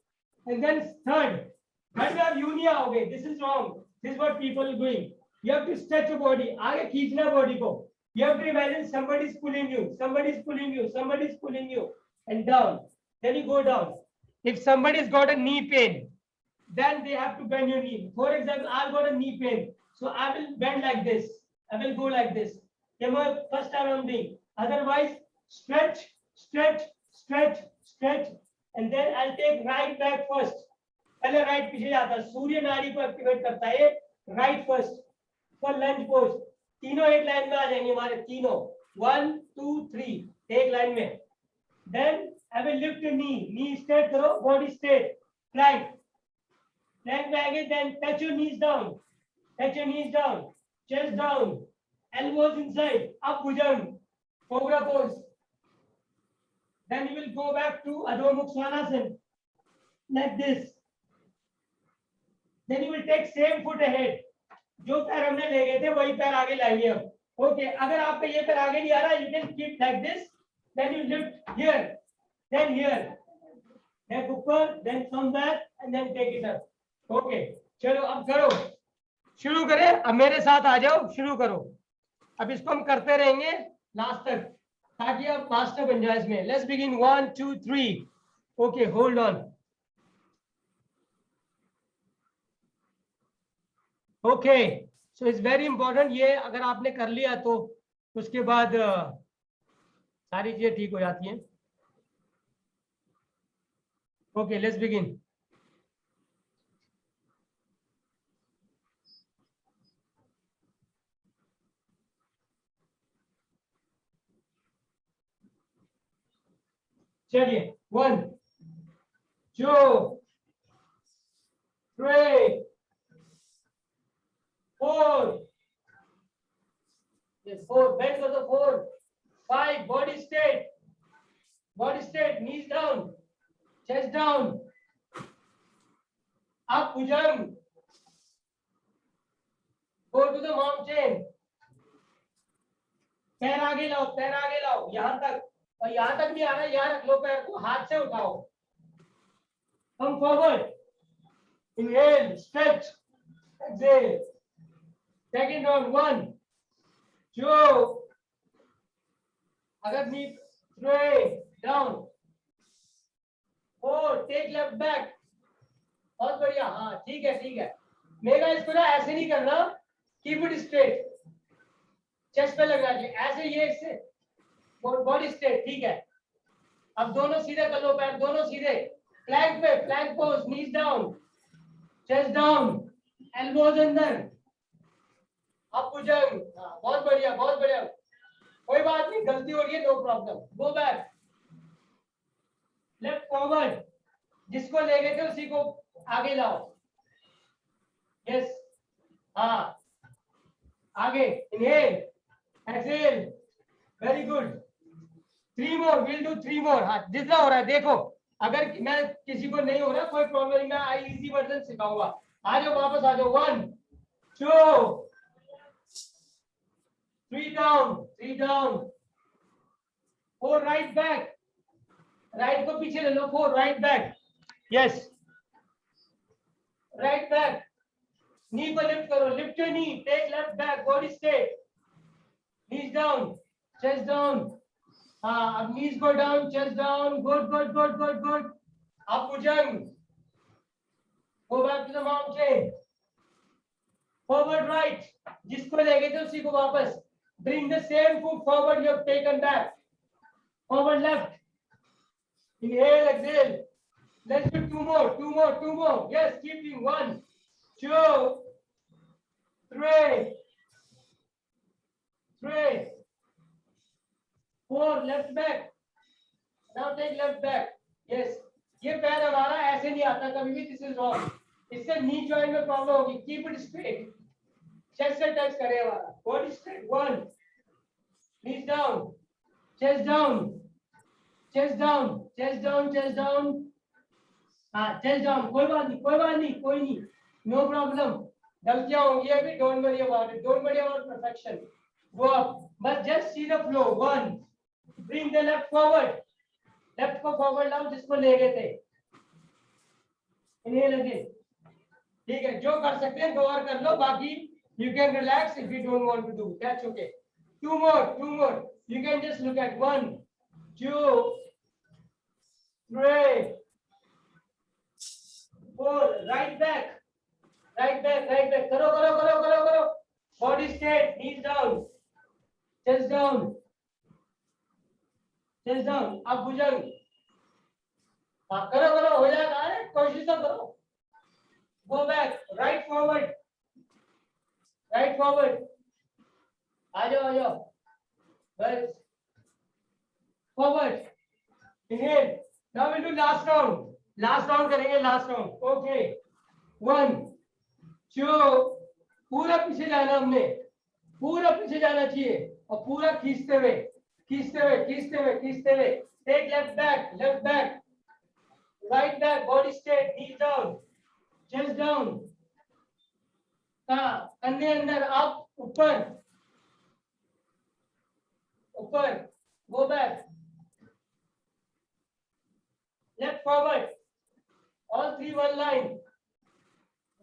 And then third. Third में आप यूं नहीं आओगे. This is wrong. This is what people are doing. You have to stretch your body. आगे खींचना body को. You have to imagine somebody is pulling you. Somebody is pulling you. Somebody is pulling you. And down. Then you go down. If somebody's got a knee pain, then they have to bend your knee. For example, I've got a knee pain. So I will bend like this. I will go like this. First time I'm doing. Otherwise, stretch, stretch, stretch, stretch. And then I'll take right back first. पहले right पीछे जाता है. सूर्य नाड़ी को activate करता है. Right first. For lunge pose. तीनों एक लाइन में आ जाएंगे हमारे तीनों. 1, 2, 3. एक लाइन में. Then I will lift your knee. Knee straight करो. Body straight. Plank. Plank में आगे. Then touch your knees down. Touch your knees down. Chest down. Elbows inside. Up bhujang. Cobra pose. Then you will go back to Adho Mukha Svanasana. Like this. Then you will take same foot ahead. जो पैर हमने ले गए थे वही पैर आगे लाएंगे हम. Okay. अगर आपका ये पैर आगे नहीं आ रहा, you can keep like this. Then you lift here. Then here. Then ऊपर. Then come back and then take it up. Okay. चलो अब करो. शुरू करें. अब मेरे साथ आ जाओ. शुरू करो. अब इसको हम करते रहेंगे लास्ट तक ताकि आप मास्टर बन जाए इसमें. Let's begin. 1, 2, 3. Okay. Hold on. Okay. So it's very important. ये अगर आपने कर लिया तो उसके बाद सारी चीजें ठीक हो जाती हैं. Okay. Let's begin. चलिए. 1, 2, 3, 4. Yes, 4. Bend for the 4. 5. Body straight. Body straight. Knees down. Chest down. Up bhujang. Go to the mountain. पैर आगे लाओ. पैर आगे लाओ. यहां तक. और यहां तक नहीं आ रहा. यहां रख लो पैर को. हाथ से उठाओ. Come forward. Inhale. Stretch. Exhale. Second round. 1, 2. अगर नी 3 down. 4. Take left back. बहुत बढ़िया. हाँ ठीक है ठीक है. मेगा इसको ना ऐसे नहीं करना. Keep it straight. चेस्ट पे लगना चाहिए. ऐसे ये इससे बॉडी स्ट्रेट. ठीक है. अब दोनों सीधे कर लो. पैर दोनों सीधे. प्लैंक पे. Plank pose. Knees down. Chest down. Elbows अंदर. अब भुजंग. बहुत बढ़िया बहुत बढ़िया. कोई बात नहीं. गलती हो रही है. No problem. Go back. Left forward. जिसको ले गए थे उसी को आगे लाओ. यस. हाँ आगे. Inhale. Exhale. Very good. 3 more. We'll do 3 more. हाँ जितना हो रहा है देखो. अगर मैं किसी को नहीं हो रहा कोई प्रॉब्लम नहीं. मैं इजी वर्जन सिखाऊंगा. आ जाओ वापस आ जाओ. 1, 2, 3 down. 3 down. 4 right back. Right को पीछे ले लो. 4 right back. Yes. Right back. Knee को lift करो. Lift your knee. Take left back. Body straight. Knees down. Chest down. हाँ अब knees go down. Chest down. Good good good good good. अब भुजंग. Go back to the mountain. Forward right. जिसको ले गए थे उसी को वापस. Bring the same foot forward you have taken back. Forward left. Inhale, exhale. Let's do 2 more, 2 more, 2 more. Yes, keep doing. 1, 2, 3, 4. Left back. Now take left back. Yes. ये पैर हमारा ऐसे नहीं आता कभी भी. This is wrong. इससे knee joint में प्रॉब्लम होगी. Keep it straight. Chest से टच करे हमारा. Body straight. 1. Knees down. Chest down. Chest down. Chest down. Chest down. हाँ chest down. कोई बात नहीं. कोई बात नहीं. कोई नहीं. नो प्रॉब्लम, गलतियां होंगी अभी, don't worry about it, don't worry about perfection, go up, बस just see the flow, 1, bring the left forward, left को फॉरवर्ड लाओ जिसको ले गए थे, इन्हें लगे, ठीक है, जो कर सकते हैं 2 और कर लो, बाकी you can relax if you don't want to do, that's okay. 2 more, you can just look at 1, 2, 3, 4, right back, करो, body straight, knees down, chest down, अब भुजंग, हाँ करो, हो जाएगा, कोशिश तो करो, go back, right forward, आ जाओ, बस, forward, inhale, now we'll do last round करेंगे, okay, 1, 2, पूरा पीछे जाना हमने, पूरा पीछे जाना चाहिए, और पूरा खींचते हुए, take left back, right back, body straight, knees down, chest down, कंधे अंदर, up, ऊपर, go back, left forward, all 3 one line,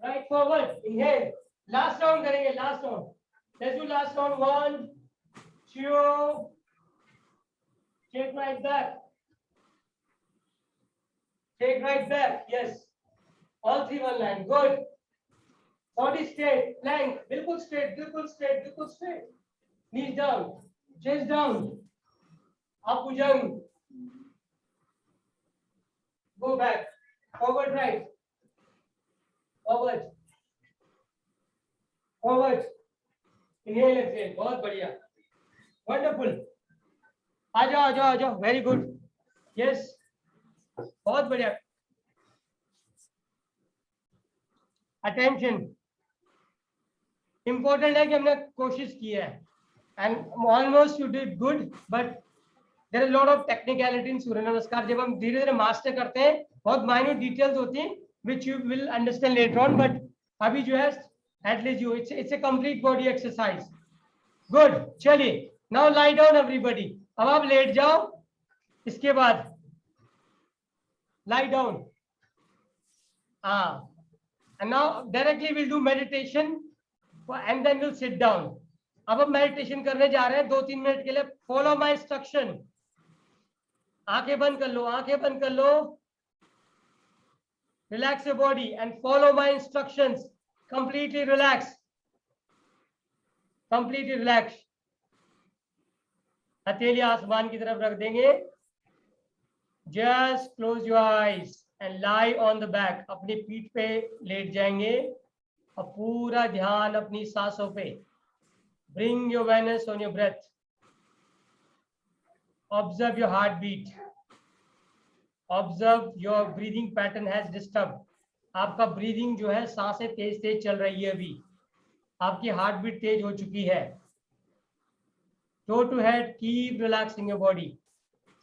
right forward, inhale, last round करेंगे, let's do last round, 1, 2, take right back, yes, all 3 one line, good, body straight, plank, बिल्कुल straight, knees down, chest down, up bhujang, go back, forward right, forward, inhale exhale, बहुत बढ़िया, wonderful, आ जाओ, very good, yes, बहुत बढ़िया, attention, important है कि हमने कोशिश की है, and almost you did good, but there are a lot of technicality in सूर्य नमस्कार, जब हम धीरे धीरे मास्टर करते हैं, बहुत minute details होती हैं, which you will understand later on, but अभी जो है, at least you, it's a complete body exercise, good, चलिए, now lie down everybody, अब आप लेट जाओ, इसके बाद lie down, and now directly we'll do meditation, and then we'll sit down. अब हम मेडिटेशन करने जा रहे हैं 2-3 मिनट के लिए, फॉलो माय इंस्ट्रक्शन, आंखें बंद कर लो, relax your body and follow my instructions, completely relax, हथेली आसमान की तरफ रख देंगे, just close your eyes and lie on the back, अपनी पीठ पे लेट जाएंगे और पूरा ध्यान अपनी सांसों पे, bring your awareness on your breath, observe your heartbeat, observe your breathing pattern has disturbed, आपका ब्रीदिंग जो है, सांसें तेज चल रही है, अभी आपकी हार्ट बीट तेज हो चुकी है, toe to head keep relaxing your body,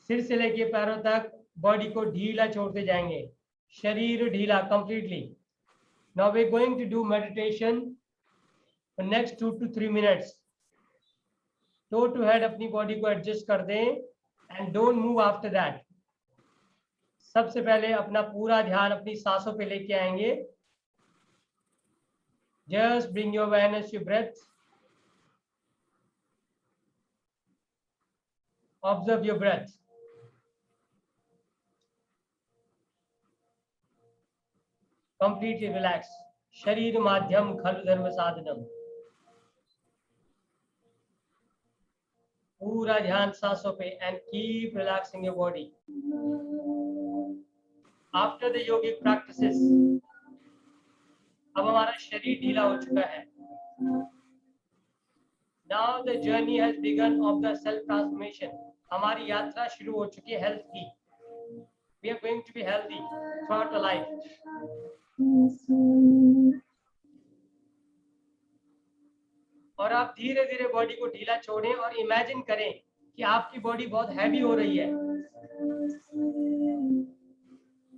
सिर से लेके पैरों तक बॉडी को ढीला छोड़ते जाएंगे, शरीर ढीला completely. Now we're going to do meditation for next 2 to 3 minutes. toe to head अपनी बॉडी को एडजस्ट कर दें and don't move after that. सबसे पहले अपना पूरा ध्यान अपनी सांसों पे लेके आएंगे, just bring your awareness to your breath, observe your breath, completely relax, शरीर माध्यम खलु धर्म साधनम, पूरा ध्यान सांसों पे and keep relaxing your body. After the yogic practices, अब हमारा शरीर ढीला हो चुका है. Now the journey has begun of the self transformation. हमारी यात्रा शुरू हो चुकी है हेल्थ की. We are going to be healthy throughout our life. और आप धीरे धीरे बॉडी को ढीला छोड़ें और इमेजिन करें कि आपकी बॉडी बहुत हैवी हो रही है.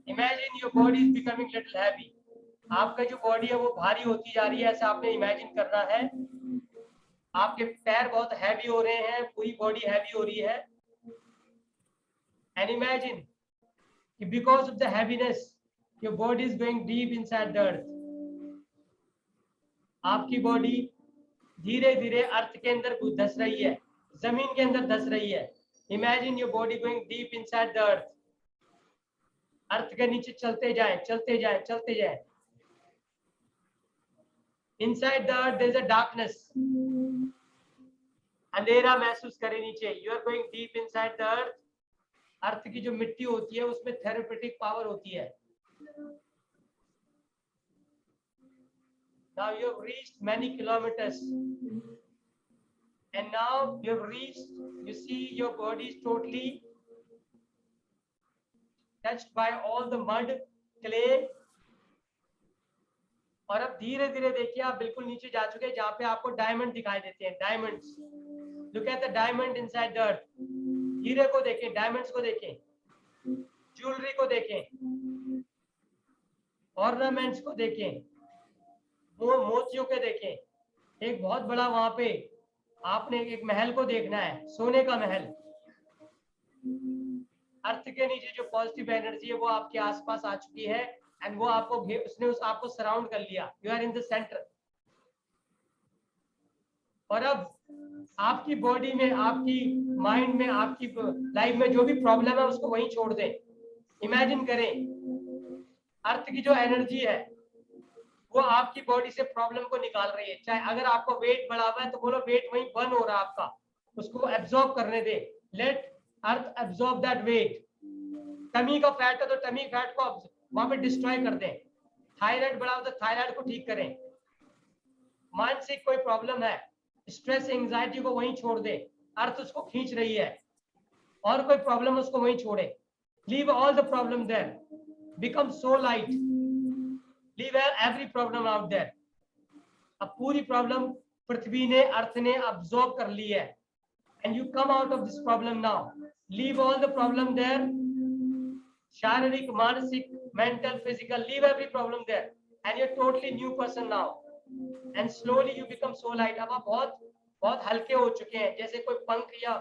Imagine your body is becoming little heavy. आपका जो बॉडी है वो भारी होती जा रही है, ऐसा आपने इमेजिन करना है। आपके पैर बहुत हैवी हो रहे हैं, पूरी बॉडी हैवी हो रही है। एंड इमेजिन कि because of the heaviness your body is going deep inside the अर्थ। आपकी बॉडी धीरे धीरे अर्थ के अंदर धस रही है, जमीन के अंदर धस रही है। Imagine your body going deep inside the earth. Earth के नीचे चलते जाए, चलते जाए, चलते जाए। Inside the earth there is a darkness, अंधेरा महसूस करें नीचे। You are going deep inside the earth. Earth की जो मिट्टी होती है उसमें थेरेपेटिक पावर होती है। Now you have reached many kilometers, and now you have reached, you see your body is totally touched by all the mud, clay. और अब धीरे धीरे देखिए आप बिल्कुल नीचे जा चुके हैं, जहां पे आपको डायमंड दिखाई देते हैं। Diamonds, look at the diamond inside the अर्थ। हीरे को देखें, डायमंड्स को देखें, ज्वेलरी को देखें, ऑर्नामेंट्स को देखें, वो मोतियों के देखें। एक बहुत बड़ा वहां पे आपने एक महल को देखना है, सोने का महल। अर्थ के नीचे जो पॉजिटिव एनर्जी है वो आपके आसपास आ चुकी है, एंड वो आपको उसने आपको सराउंड कर लिया। You are in the centre. और अब आपकी बॉडी में, आपकी माइंड में, आपकी लाइफ में जो भी प्रॉब्लम है उसको वहीं छोड़ दें। इमेजिन करें अर्थ की जो एनर्जी है वो आपकी बॉडी से प्रॉब्लम को निकाल रही है। चाहे अगर आपको वेट बढ़ा हुआ है तो बोलो वेट वहीं बर्न हो रहा है आपका, उसको एब्जॉर्ब करने दे। Let earth absorb that weight. Tummy का फैट है तो टमी फैट को वहां पे डिस्ट्रॉय कर दें। थायराइड बढ़ा हो तो थायराइड को ठीक करें। मानसिक कोई प्रॉब्लम है, स्ट्रेस एंजाइटी को वहीं छोड़ दे, अर्थ उसको खींच रही है। और कोई प्रॉब्लम उसको वहीं छोड़े। Leave all the problem there, become so light, leave every problem out there. अब पूरी प्रॉब्लम पृथ्वी ने, अर्थ ने अब्सॉर्ब कर ली है, and you come out of this problem now. Leave all the problem there, शारीरिक, मानसिक, mental, physical, leave every problem there, and you are totally new person now, and slowly you become so light. अब आप बहुत बहुत हल्के हो चुके हैं, जैसे कोई पंख या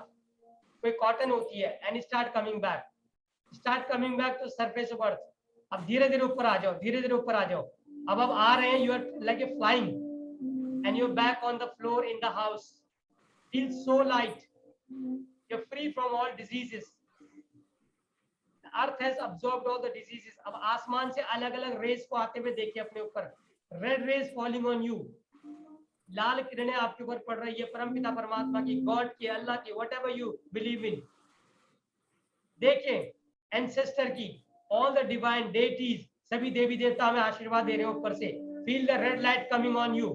कोई कॉटन होती है। And start coming back to surface of earth. अब धीरे धीरे ऊपर आ जाओ, धीरे धीरे ऊपर आ जाओ। अब आप आ रहे हैं, you are like a flying and you are back on the floor in the house. Feel so light, you are free from all diseases. Earth has absorbed all the diseases. अब आसमान से अलग अलग रेस को आते हुए देखिए अपने ऊपर। Red rays falling on you, लाल किरणें आपके ऊपर पड़ रही है, परमपिता परमात्मा की, गॉड की, अल्लाह की, व्हाटएवर यू बिलीव इन। देखें एंसेस्टर की, ऑल द डिवाइन डेटीज, सभी देवी देवता हमें आशीर्वाद दे रहे हैं ऊपर से। Feel the red light coming on you,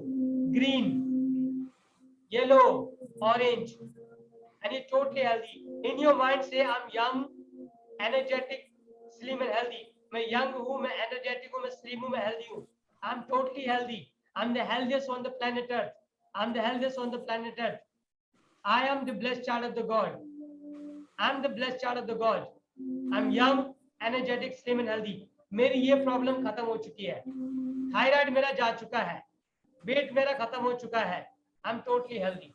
green, yellow, orange, and you totally healthy. In your mind से I am young, energetic, slim and healthy. मैं यंग हूं, मैं एनर्जेटिक हूं, मैं स्लिम हूं, मैं हेल्दी हूं। I am totally healthy. I am the healthiest on the planet Earth. I am the healthiest on the planet Earth. I am the blessed child of the God. I am the blessed child of the God. I am young, energetic, slim and healthy. मेरी ये problem खत्म हो चुकी है। Thyroid मेरा जा चुका है, वेट मेरा खत्म हो चुका है। I am totally healthy.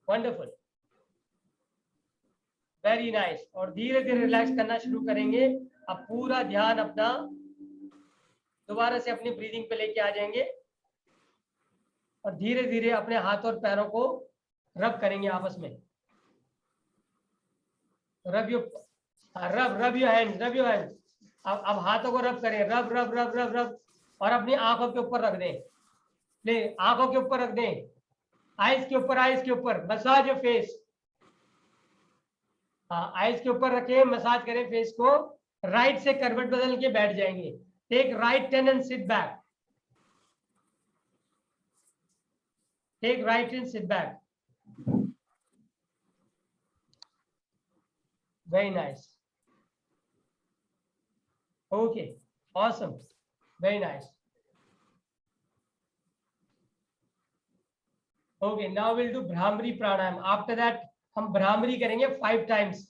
Wonderful. Very nice. और धीरे धीरे रिलैक्स करना शुरू करेंगे। अब पूरा ध्यान अपना दोबारा से अपनी ब्रीदिंग पे लेके आ जाएंगे, और धीरे धीरे अपने हाथ और पैरों को रब करेंगे आपस में। Rub your hands. अब हाथों को रब करें, रब रब रब रब रब, और अपनी आंखों के ऊपर रख दें। ले, आंखों के ऊपर रख दें, आईज के ऊपर मसाज योर फेस। हाँ, आईज के ऊपर रखें, मसाज करें फेस को। राइट से करवट बदल के बैठ जाएंगे। Take right turn and sit back. Take right and sit back. Very nice. Okay, awesome. Very nice. Okay, now we'll do Bhramari Pranayam. After that, हम भ्रामरी करेंगे 5 times.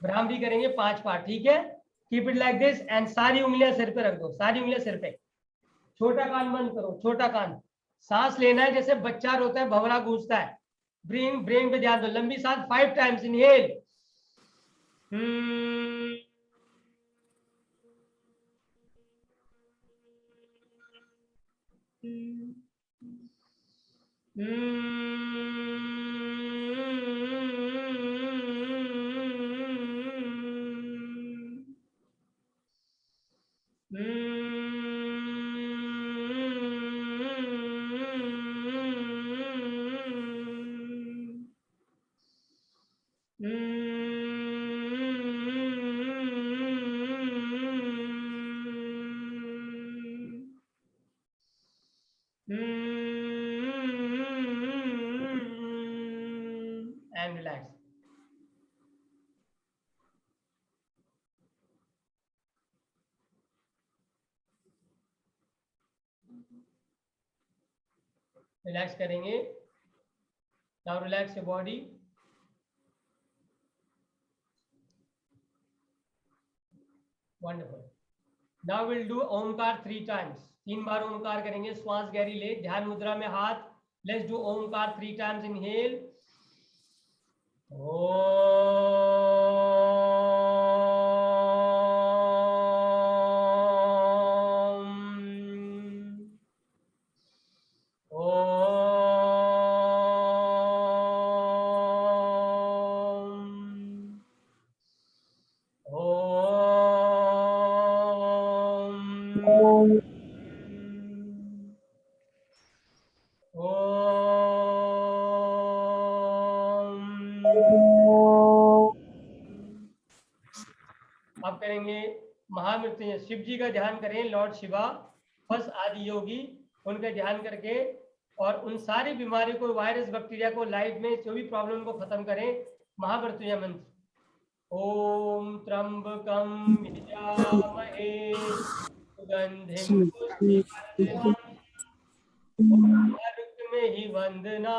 भ्रामरी करेंगे 5 बार, ठीक है? Keep it like this and सारी उंगलियां सिर पे रख दो, सारी उंगलियां सिर पे, छोटा कान बंद करो, छोटा कान। सांस लेना है जैसे बच्चा रोता है, भंवरा गूंजता है। ब्रेन ब्रेन पे ध्यान दो, लंबी सांस 5 times, inhale, and relax. Relax करेंगे। Now relax your body. Wonderful. Now we'll do Omkar 3 times. 3 बार ओमकार करेंगे, श्वास गहरी ले, ध्यान मुद्रा में हाथ। Let's do Omkar 3 times. Inhale. अब करेंगे महामृत्युंजय। शिव जी का ध्यान करें, लॉर्ड शिवा, फर्स्ट आदि योगी, उनका ध्यान करके और उन सारी बीमारी को, वायरस बैक्टीरिया को, लाइफ में जो भी प्रॉब्लम को खत्म करें। महामृत्युंजय मंत्र, ओम त्र्यंबकम यजामहे सुगंधिं पुष्टिवर्धनम् ही वंदना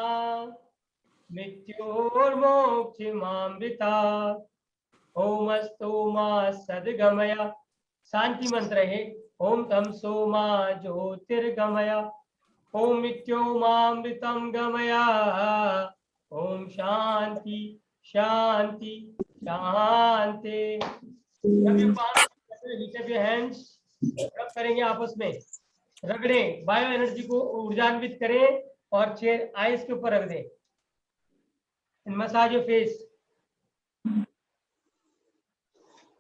मृत्योर्मोक्षमामृता। ओम स्तोमा सद्गमय। शांति मंत्र है, ओम तम सोमा ज्योतिर्गमय, ओम मृत्योमामृतम गमय, ओम शांति शांति शांति। हैंड्स रब करेंगे आपस में, रगड़ें, बायो एनर्जी को ऊर्जान्वित करें और चेयर आइस के ऊपर रख दें। Massage your face.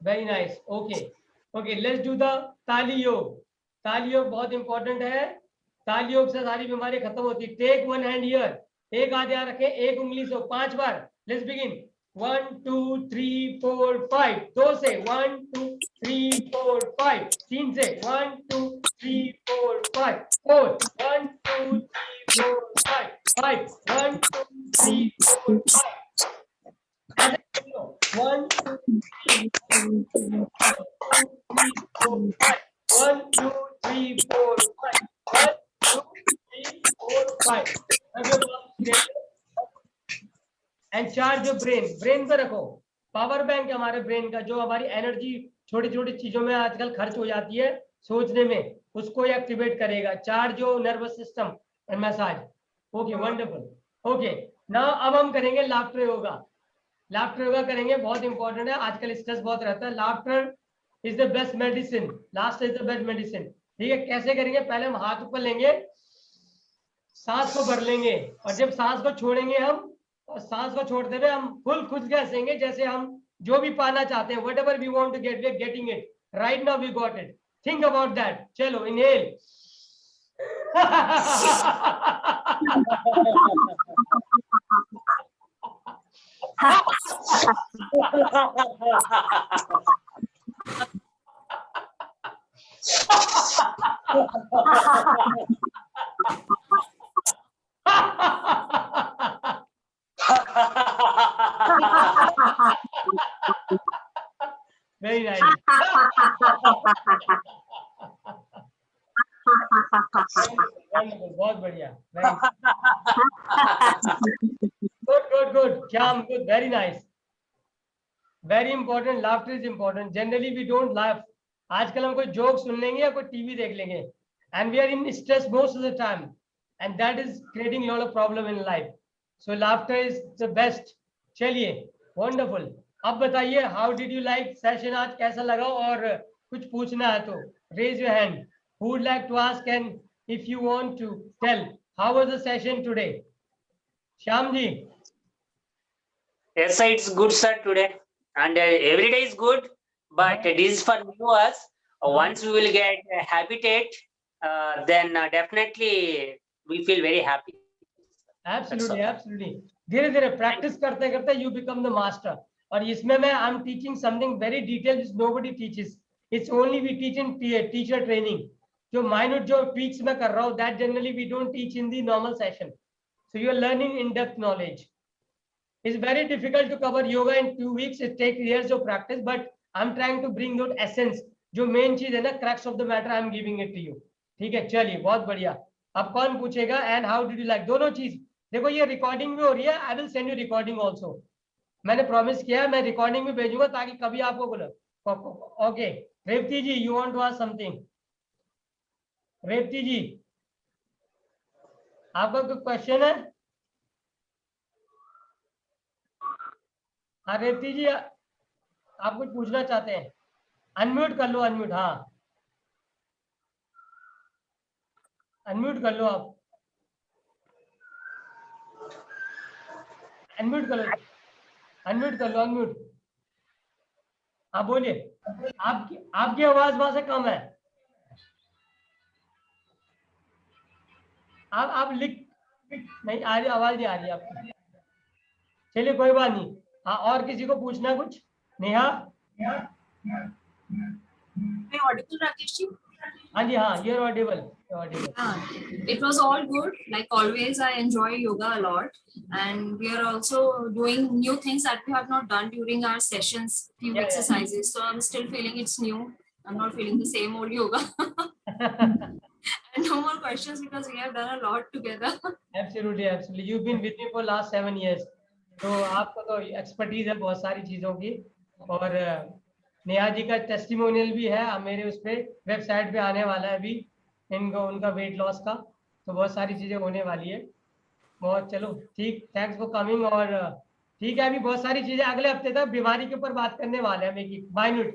Very nice. Okay okay, let's do the ताली योग। ताली योग बहुत इंपॉर्टेंट है। ताली योग से सारी बीमारी खत्म होती है। टेक वन हैंड हियर, एक हाथ यहाँ रखें, एक उंगली से 5 बार। Let's begin. 1 2 3 4 5। 2 से 1 2 3 4 5। 3 से 1 2 3 4 5। 4 1 2 3 4 5। 5 1 2 3 4 5। 1 2 3 4 5। 1 2 3 4 5। 1 2 3 4 5। And charge your brain. Brain पे रखो, पावर बैंक है हमारे ब्रेन का, जो हमारी एनर्जी छोटी छोटी चीजों में आजकल खर्च हो जाती है सोचने में, उसको एक्टिवेट करेगा। Charge your nervous system and massage. Okay wonderful. Okay now अब हम करेंगे लाफ्टर योगा। लाफ्टर योगा करेंगे, बहुत इंपॉर्टेंट है। आजकल स्ट्रेस बहुत रहता है। Laughter is the best medicine, last is the best medicine. ठीक है, कैसे करेंगे? पहले हम हाथ ऊपर लेंगे, सांस को भर लेंगे, और जब सांस को छोड़ेंगे हम, और सांस को छोड़ते हुए हम फुल खुद के हंसेंगे, जैसे हम जो भी पाना चाहते हैं, whatever we want to get, we are getting it right now, we got it, think about that। चलो inhale। Very nice। बहुत बढ़िया। Good good good, Shyam good, very nice. Very important, laughter is important. Generally we don't laugh. आजकल हम कोई joke सुन लेंगे या कोई TV देख लेंगे, and we are in stress most of the time, and that is creating lot of problem in life. So laughter is the best. चलिए, wonderful. अब बताइए, how did you like session? आज कैसा लगा? और कुछ पूछना है तो raise your hand. Who would like to ask, and if you want to tell how was the session today? Shyam ji. Yes, sir, it's good, sir, today. And every day is good, but this is for viewers. Once we will get a habitat, then definitely we feel very happy. Absolutely, all. absolutely. धीरे धीरे practice करते करते you become the master. और इसमें मैं I'm teaching something very detailed which nobody teaches. It's only we teach in teacher training. जो minute जो tweaks मैं कर रहा हूँ, that generally we don't teach in the normal session. So you are learning in-depth knowledge. It's very difficult to cover yoga in 2 weeks. It takes years of practice, but I'm trying to bring that essence. जो main चीज है ना, crux of the matter, I'm giving it to you. ठीक है, चलिए, बहुत बढ़िया. अब कौन पूछेगा? And how did you like? दोनों चीज देखो, ये रिकॉर्डिंग भी हो रही है. I will send you recording also. मैंने प्रॉमिस किया है, मैं रिकॉर्डिंग भी भेजूंगा ताकि कभी आपको बोलो. Okay, Revati ji, you want to ask something? Revati ji, आपका कोई क्वेश्चन है? हाँ रेवती जी, आप कुछ पूछना चाहते हैं? अनम्यूट कर लो, अनम्यूट. हाँ, अनम्यूट कर लो आप. अनम्यूट कर लो, अनम्यूट कर लो, अनम्यूट. हाँ बोलिए. आपकी आवाज वहां से कम है. आप लिख नहीं आ रही, आवाज नहीं आ रही आपकी. चलिए, कोई बात नहीं. हाँ, और किसी को पूछना कुछ? नेहा. मैं audible, Rakesh ji? हाँ जी, हाँ, you're audible. It was all good. Like always, I enjoy yoga a lot, and we are also doing new things that we have not done during our sessions. Few Yeah. exercises. So I'm still feeling it's new. I'm not feeling the same old yoga. And no more questions because we have done a lot together. Absolutely, absolutely. You've been with me for last 7 years. तो आपको तो expertise है बहुत सारी चीजों की. और नेहा जी का टेस्टिमोनियल भी है मेरे उस पे वेबसाइट पे आने वाला है अभी, इनको उनका वेट लॉस का. तो बहुत सारी चीजें होने वाली है. बहुत, चलो ठीक, थैंक्स फॉर कमिंग. और ठीक है, अभी बहुत सारी चीजें अगले हफ्ते तक बीमारी के ऊपर बात करने वाले हैं. एक माइन्यूट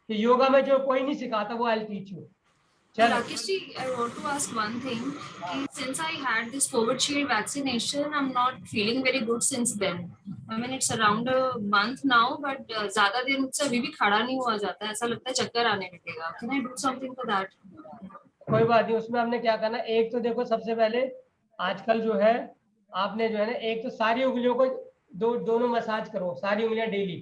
कि योगा में जो कोई नहीं सिखाता वो I will teach you. Rakesh ji, I want to ask one thing. Since I had this COVID shield vaccination, I'm not feeling very good since then. I mean, it's around a month now, but ज़्यादा देर मुझसे अभी भी खड़ा नहीं हुआ जाता है. ऐसा लगता है चक्कर आने लगेगा. Can I do something for that? कोई बात नहीं, उसमें आपने क्या करना, एक तो देखो सबसे पहले आजकल जो है आपने जो है ना, एक तो सारी उंगलियों को दोनों मसाज करो, सारी उंगलियां डेली.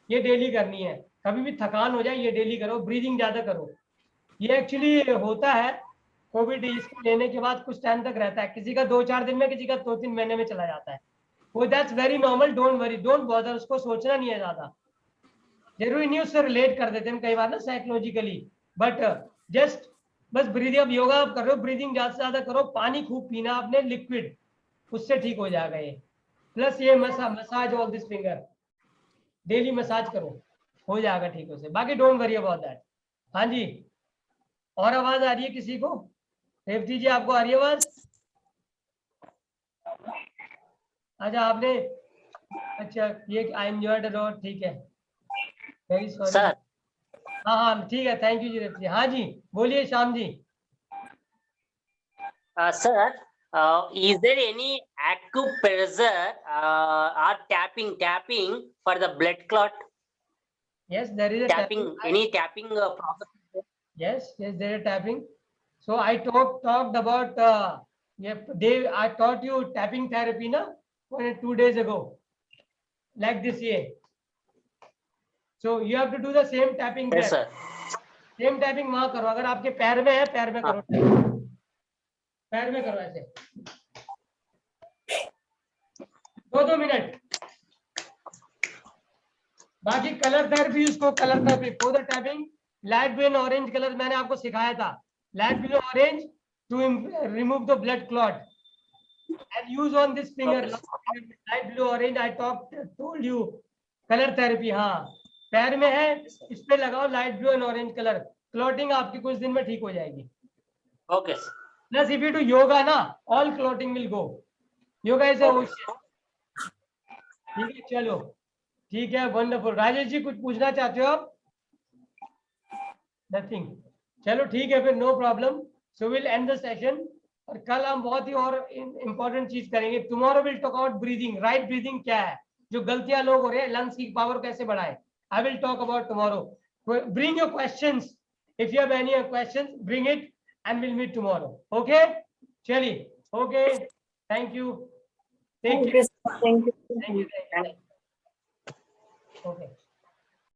ये डेली करनी है. कभी भी थकान हो जाए ये डेली करो. ब्रीदिंग ज्यादा करो. ये एक्चुअली होता है कोविड इसको लेने के बाद कुछ टाइम तक रहता है. किसी का 2-4 दिन में, किसी का 2-3 महीने में चला जाता है. वो that's very normal. Don't worry, don't bother. उसको सोचना नहीं है ज्यादा. जरूरी नहीं उससे रिलेट कर देते हम कई बार ना साइकोलॉजिकली, बट जस्ट बस ब्रीदिंग. अब योगा आप कर रहे हो, ब्रीदिंग ज्यादा से ज्यादा करो. पानी खूब पीना आपने, लिक्विड, उससे ठीक हो जाएगा ये. प्लस ये massage all this finger, daily massage करो, हो जाएगा ठीक उससे. बाकी डोंट वरी अबाउट दैट. हाँ जी, और आवाज आ रही है किसी को? रेवती जी, आपको आ रही है आवाज? अच्छा, आपने अच्छा ये आई एंजॉयड अ लॉट. ठीक है, वेरी सॉरी Sir, हाँ हाँ ठीक है, थैंक यू जी रेवती. हाँ जी, बोलिए Shyam ji. sir, is there any acupressure or tapping for the blood clot? Yes, there is a Tapping, any tapping process? Yes, there is tapping. So I talked about Dave. I taught you tapping therapy, na, 2 days ago, like this year. So you have to do the same tapping. Yes, sir. Same tapping वहाँ करो. अगर आपके पैर में है, पैर में करो. पैर में करो ऐसे 2 मिनट. बाकी कलर थेरेपी, उसको colour therapy for the tapping. Light blue and orange colour मैंने आपको सिखाया था. Light blue orange to remove the blood clot and use on this finger. Light blue orange I told you colour therapy, हाँ पैर में है, इस पे लगाओ light blue and orange colour, clotting आपकी कुछ दिन में ठीक हो जाएगी। Okay, sir. Plus if you do yoga ना, all clotting will go. Yoga is Okay. ठीक है, चलो ठीक है, वंडरफुल। राजेश जी कुछ पूछना चाहते हो आप? नथिंग, चलो ठीक है फिर, no problem. So will end the session, और कल हम बहुत ही और इंपॉर्टेंट चीज करेंगे। Tomorrow will talk about breathing, right breathing क्या है, जो गलतियां लोग हो रहे हैं, लंग्स की पावर कैसे बढ़ाए, I will talk about tomorrow. Bring your questions, if you have any questions bring it and will meet tomorrow. Okay, चलिए, okay, thank you, take care, Thank you. Thank you, okay.